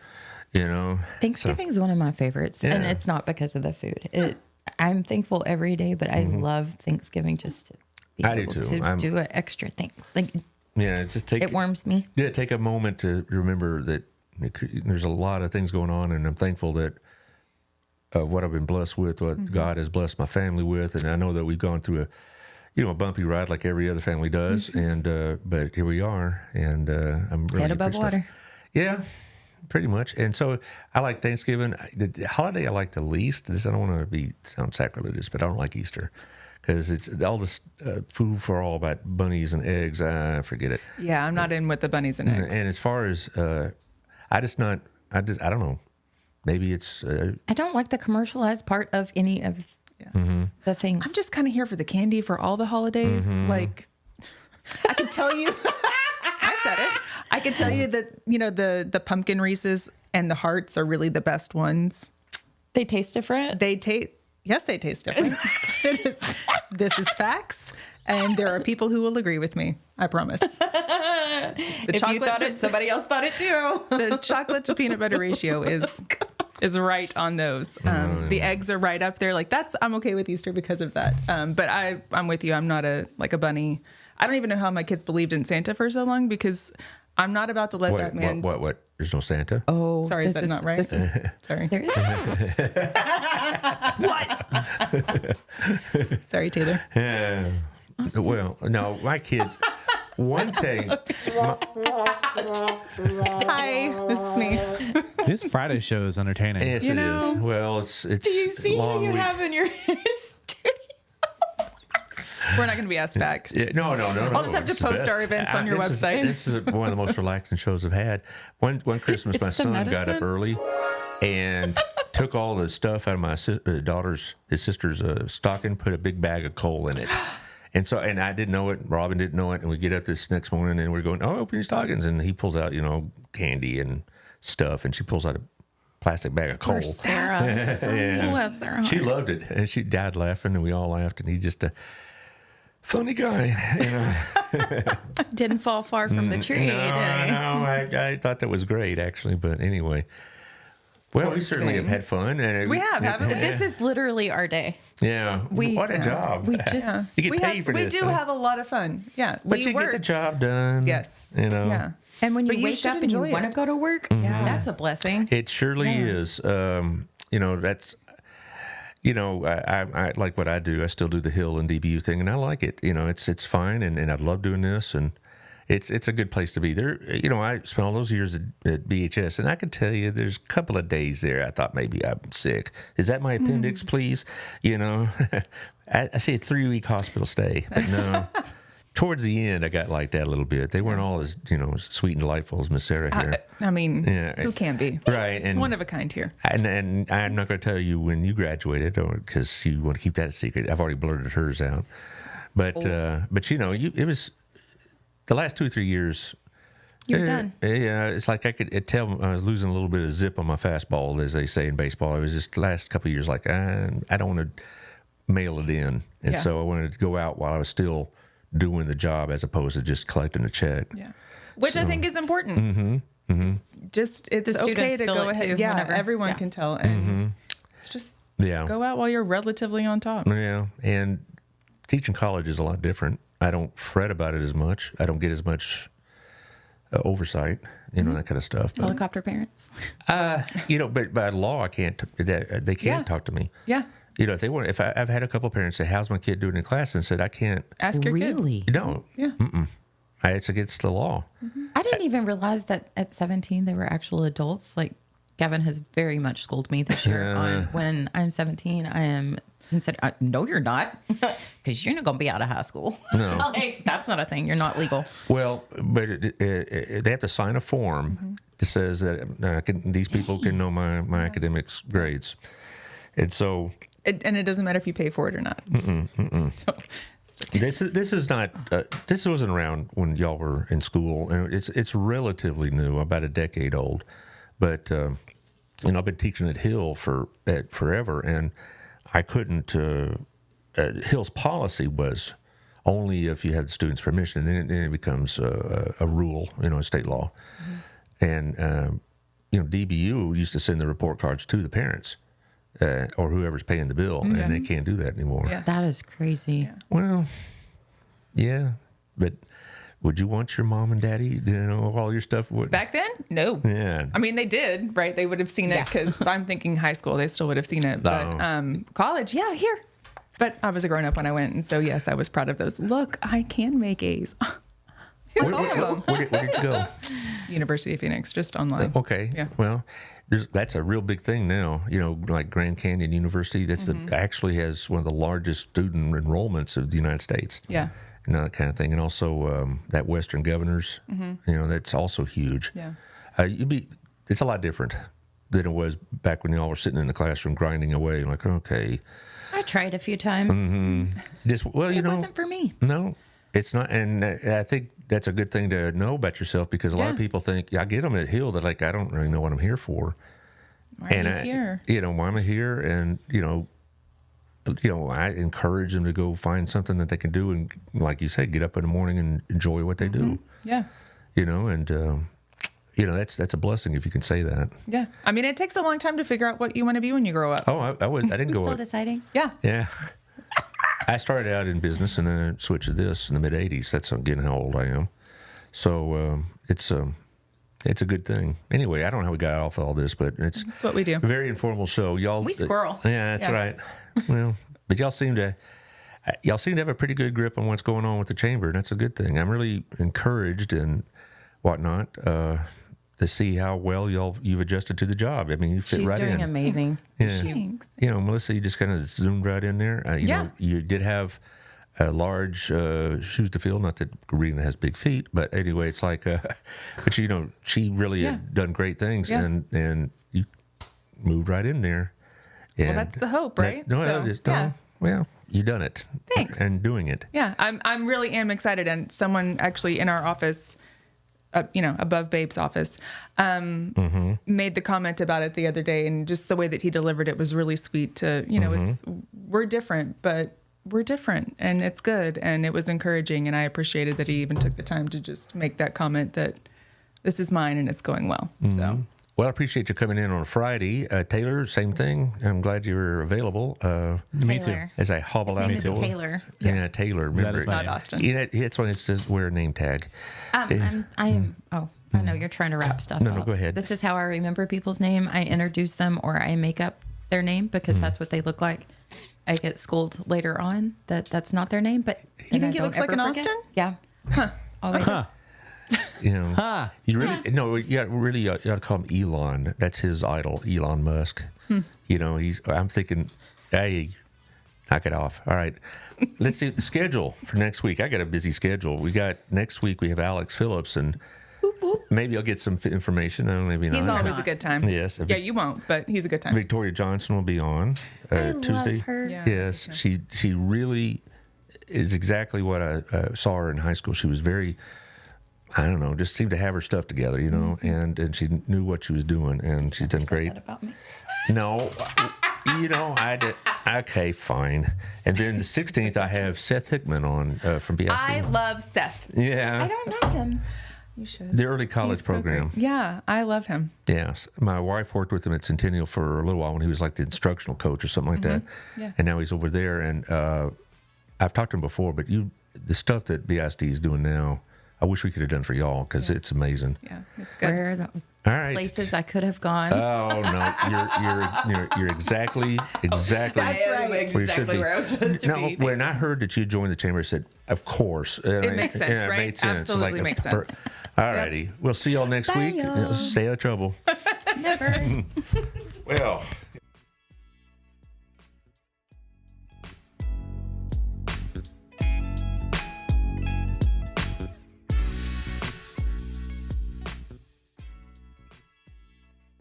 Speaker 3: Thanksgiving is one of my favorites, and it's not because of the food. I'm thankful every day, but I love Thanksgiving just to be able to do extra things. Like, it warms me.
Speaker 2: Yeah, take a moment to remember that there's a lot of things going on, and I'm thankful that what I've been blessed with, what God has blessed my family with, and I know that we've gone through a bumpy ride like every other family does, and but here we are, and I'm really
Speaker 3: Head above
Speaker 2: appreciative.
Speaker 3: water.
Speaker 2: Yeah, pretty much. And so I like Thanksgiving. The holiday I like the least. I don't want to sound sacrilegious, but I don't like Easter because it's all this food for all about bunnies and eggs. I forget it.
Speaker 4: yeah, I'm not in with the bunnies and eggs.
Speaker 2: And as far as I don't know. Maybe it's.
Speaker 3: I don't like the commercialized part of any of the things.
Speaker 4: I'm just kind of here for the candy for all the holidays. Like, I can tell you, I said it. I can tell you that the pumpkin Reese's and the hearts are really the best ones.
Speaker 3: They taste different.
Speaker 4: Yes, they taste different. This is facts, and there are people who will agree with me. I promise.
Speaker 3: If you thought it, somebody else thought it too.
Speaker 4: The chocolate to peanut butter ratio is right on those. The eggs are right up there. Like I'm okay with Easter because of that. But I'm with you. I'm not a bunny. I don't even know how my kids believed in Santa for so long because I'm not about to let that man.
Speaker 2: What? There's no Santa?
Speaker 3: Oh,
Speaker 4: sorry, is that not right? Sorry.
Speaker 3: There is.
Speaker 2: What?
Speaker 4: Sorry, Taylor.
Speaker 2: Yeah. Well, no, my kids. One day.
Speaker 4: Hi, this is me.
Speaker 1: This Friday show is entertaining.
Speaker 2: Yes, it is. Well, it's.
Speaker 3: Do you see
Speaker 2: long
Speaker 3: who you
Speaker 2: week.
Speaker 3: have in your studio?
Speaker 4: We're not going to be asked back.
Speaker 2: Yeah, no.
Speaker 4: I'll just have to
Speaker 2: It's the
Speaker 4: post
Speaker 2: best.
Speaker 4: our events on your
Speaker 2: This
Speaker 4: website.
Speaker 2: This is one of the most relaxing shows I've had. One Christmas,
Speaker 3: It's
Speaker 2: my
Speaker 3: the
Speaker 2: son got up
Speaker 3: medicine.
Speaker 2: early and took all the stuff out of my his sister's stocking, put a big bag of coal in it. And I didn't know it. Robin didn't know it. And we get up this next morning and we're going, open your stockings. And he pulls out, candy and stuff. And she pulls out a plastic bag of coal.
Speaker 3: Poor Sarah.
Speaker 2: Yeah.
Speaker 3: Bless her
Speaker 2: She
Speaker 3: heart.
Speaker 2: loved it. And she died laughing and we all laughed. And he's just a funny guy.
Speaker 3: Didn't fall far from the tree, did he?
Speaker 2: I thought that was great, actually. But anyway. Well, we certainly have had fun. And
Speaker 4: We have, haven't we?
Speaker 3: This is literally our day.
Speaker 2: Yeah. What a job.
Speaker 3: We just
Speaker 2: You get paid for
Speaker 4: we
Speaker 2: this.
Speaker 4: do have a lot of fun. Yeah.
Speaker 2: But
Speaker 4: we
Speaker 2: you
Speaker 4: work.
Speaker 2: get the job done.
Speaker 4: Yes.
Speaker 2: Yeah.
Speaker 3: and when
Speaker 4: But
Speaker 3: you
Speaker 4: you
Speaker 3: wake
Speaker 4: should
Speaker 3: up and you
Speaker 4: enjoy
Speaker 3: want to
Speaker 4: it.
Speaker 3: go to work, that's a blessing.
Speaker 2: It surely is. That's, I like what I do. I still do the Hill and DBU thing, and I like it. It's fine, and I love doing this, and it's a good place to be. There, I spent all those years at BHS, and I can tell you, there's a couple of days there I thought maybe I'm sick. Is that my appendix, please? I see a 3-week hospital stay, but no. towards the end, I got like that a little bit. They weren't all as as sweet and delightful as Miss Sarah here.
Speaker 4: I mean,
Speaker 2: Yeah.
Speaker 4: who can be?
Speaker 2: Right, and
Speaker 4: One of a kind here.
Speaker 2: And I'm not going to tell you when you graduated, or because you want to keep that a secret. I've already blurted hers out, but it was the last 2 or 3 years.
Speaker 3: You're done.
Speaker 2: Yeah, it's like I could tell I was losing a little bit of zip on my fastball, as they say in baseball. It was just the last couple of years, like I don't want to mail it in, and
Speaker 4: Yeah.
Speaker 2: so I wanted to go out while I was still doing the job, as opposed to just collecting a check.
Speaker 4: Yeah. Which I think is important. Just it's
Speaker 3: The
Speaker 4: okay
Speaker 3: students
Speaker 4: to
Speaker 3: feel
Speaker 4: go
Speaker 3: it
Speaker 4: ahead.
Speaker 3: too,
Speaker 4: Yeah,
Speaker 3: whenever.
Speaker 4: everyone
Speaker 3: Yeah.
Speaker 4: can tell, and it's just
Speaker 2: Yeah.
Speaker 4: go out while you're relatively on top.
Speaker 2: Yeah, and teaching college is a lot different. I don't fret about it as much. I don't get as much oversight, that kind of stuff. But,
Speaker 3: Helicopter parents.
Speaker 2: but by law, I can't. They can't
Speaker 4: Yeah.
Speaker 2: talk to me.
Speaker 4: Yeah,
Speaker 2: If they want, I've had a couple of parents say, "How's my kid doing in class?" and said, "I can't."
Speaker 4: ask your kid.
Speaker 3: Really?
Speaker 2: No,
Speaker 4: Yeah.
Speaker 2: it's against the law.
Speaker 3: I didn't even realize that at 17 they were actual adults. Like Gavin has very much schooled me this year on when I'm 17, I am considered. No, you're not, because you're not going to be out of high school.
Speaker 2: No.
Speaker 3: Like, that's not a thing. You're not legal.
Speaker 2: Well, but they have to sign a form that says that these people can know my academics grades, and so.
Speaker 4: And it doesn't matter if you pay for it or not. So,
Speaker 2: This is not. This wasn't around when y'all were in school, and it's relatively new, about a decade old. But I've been teaching at Hill forever, and I couldn't. Hill's policy was only if you had the student's permission, then it becomes a rule, a state law. And DBU used to send the report cards to the parents. Or whoever's paying the bill, and they can't do that anymore.
Speaker 4: Yeah.
Speaker 3: That is crazy.
Speaker 2: Well, yeah, but would you want your mom and daddy, all your stuff?
Speaker 4: back then, no.
Speaker 2: Yeah.
Speaker 4: I mean, they did, right? They would have seen it because I'm thinking high school, they still would have seen it. But college, yeah, here. But I was a grown up when I went, and so yes, I was proud of those. Look, I can make A's.
Speaker 2: Where did you go?
Speaker 4: University of Phoenix, just online.
Speaker 2: Okay.
Speaker 4: Yeah.
Speaker 2: Well, that's a real big thing now. Like Grand Canyon University, that's actually has one of the largest student enrollments of the United States.
Speaker 4: Yeah.
Speaker 2: That kind of thing, and also that Western Governors. That's also huge.
Speaker 4: Yeah.
Speaker 2: It's a lot different than it was back when y'all were sitting in the classroom grinding away. Like, okay,
Speaker 3: I tried a few times.
Speaker 2: it
Speaker 3: wasn't for me.
Speaker 2: No, it's not, and I think that's a good thing to know about yourself, because a lot of people think, I get them at Hill, they're like, I don't really know what I'm here for.
Speaker 4: Why are you here?
Speaker 2: Why am I here? And I encourage them to go find something that they can do, and like you said, get up in the morning and enjoy what they do.
Speaker 4: Yeah.
Speaker 2: That's a blessing if you can say that.
Speaker 4: Yeah. I mean, it takes a long time to figure out what you want to be when you grow up.
Speaker 2: Oh, I didn't go.
Speaker 3: Still deciding.
Speaker 4: Yeah.
Speaker 2: Yeah. I started out in business and then I switched to this in the mid 80s. That's again how old I am. So it's a good thing. Anyway, I don't know how we got off all this, but it's
Speaker 4: what we do.
Speaker 2: a very informal show. Y'all,
Speaker 3: We squirrel.
Speaker 2: Yeah, that's
Speaker 4: Yeah.
Speaker 2: right. Well, but y'all seem to have a pretty good grip on what's going on with the chamber, and that's a good thing. I'm really encouraged and whatnot to see how well you've adjusted to the job. I mean, you fit
Speaker 3: She's
Speaker 2: right
Speaker 3: doing
Speaker 2: in.
Speaker 3: amazing.
Speaker 2: Yeah.
Speaker 4: Thanks.
Speaker 2: Melissa, you just kind of zoomed right in there. You did have a large shoes to fill. Not that Rena has big feet, but anyway, it's like, but she really had done great things,
Speaker 4: Yeah.
Speaker 2: and you moved right in there.
Speaker 4: Well,
Speaker 2: And
Speaker 4: that's the hope, right?
Speaker 2: Well, you done it.
Speaker 4: Thanks.
Speaker 2: And doing it.
Speaker 4: Yeah, I'm really am excited. And someone actually in our office, above Babe's office, made the comment about it the other day, and just the way that he delivered it was really sweet. We're different, but we're different, and it's good, and it was encouraging, and I appreciated that he even took the time to just make that comment that this is mine and it's going well. So.
Speaker 2: Well, I appreciate you coming in on a Friday. Taylor, same thing. I'm glad you were available.
Speaker 3: Me too.
Speaker 2: As I hobble
Speaker 3: His
Speaker 2: out
Speaker 3: name is
Speaker 2: the door.
Speaker 3: Taylor.
Speaker 2: Yeah, Taylor. Remember,
Speaker 1: is my
Speaker 4: Not
Speaker 1: name.
Speaker 4: Austin.
Speaker 2: It's when it says wear a name tag.
Speaker 3: I know you're trying to wrap stuff
Speaker 2: No,
Speaker 3: up.
Speaker 2: go ahead.
Speaker 3: This is how I remember people's name. I introduce them or I make up their name because that's what they look like. I get schooled later on that that's not their name, but
Speaker 4: You
Speaker 3: then
Speaker 4: think
Speaker 3: I
Speaker 4: he
Speaker 3: don't
Speaker 4: looks like
Speaker 3: ever
Speaker 4: an
Speaker 3: forget.
Speaker 4: Austin?
Speaker 3: Yeah. Always.
Speaker 2: You really you ought to call him Elon. That's his idol, Elon Musk. I'm thinking, hey, Knock it off. All right. Let's see the schedule for next week. I got a busy schedule. We got next week. We have Alex Phillips, and maybe I'll get some information. I don't know, maybe
Speaker 4: He's
Speaker 2: not.
Speaker 4: always a good time.
Speaker 2: Yes.
Speaker 4: Yeah, you won't, but he's a good time.
Speaker 2: Victoria Johnson will be on Tuesday.
Speaker 3: love her.
Speaker 4: Yeah.
Speaker 2: Yes, she really is exactly what I saw her in high school. She was very, I don't know, just seemed to have her stuff together, you know, and she knew what she was doing, and she's done great.
Speaker 3: Said that about me.
Speaker 2: No, you know, I did. Okay, fine. And then the 16th, I have Seth Hickman on from BSD.
Speaker 4: I love Seth.
Speaker 2: Yeah,
Speaker 3: I don't know him.
Speaker 4: You should.
Speaker 2: the early college
Speaker 4: He's so
Speaker 2: program.
Speaker 4: great. Yeah, I love him.
Speaker 2: Yes, my wife worked with him at Centennial for a little while when he was like the instructional coach or something like that.
Speaker 4: Yeah.
Speaker 2: And now he's over there. And I've talked to him before, but the stuff that BISD is doing now, I wish we could have done for y'all because it's amazing.
Speaker 4: Yeah, it's good.
Speaker 3: Where are the
Speaker 2: All right.
Speaker 3: places I could have gone?
Speaker 2: Oh no, you're exactly.
Speaker 3: That's right.
Speaker 2: where you should be.
Speaker 3: I was supposed to
Speaker 2: No,
Speaker 3: be.
Speaker 2: when I heard that you joined the chamber, I said, "Of course."
Speaker 4: It makes sense,
Speaker 2: it
Speaker 4: right?
Speaker 2: made sense. It's
Speaker 4: Absolutely makes sense.
Speaker 2: All righty, we'll see y'all next
Speaker 3: Bye,
Speaker 2: week.
Speaker 3: y'all.
Speaker 2: Stay out of trouble.
Speaker 3: Never.
Speaker 2: Well.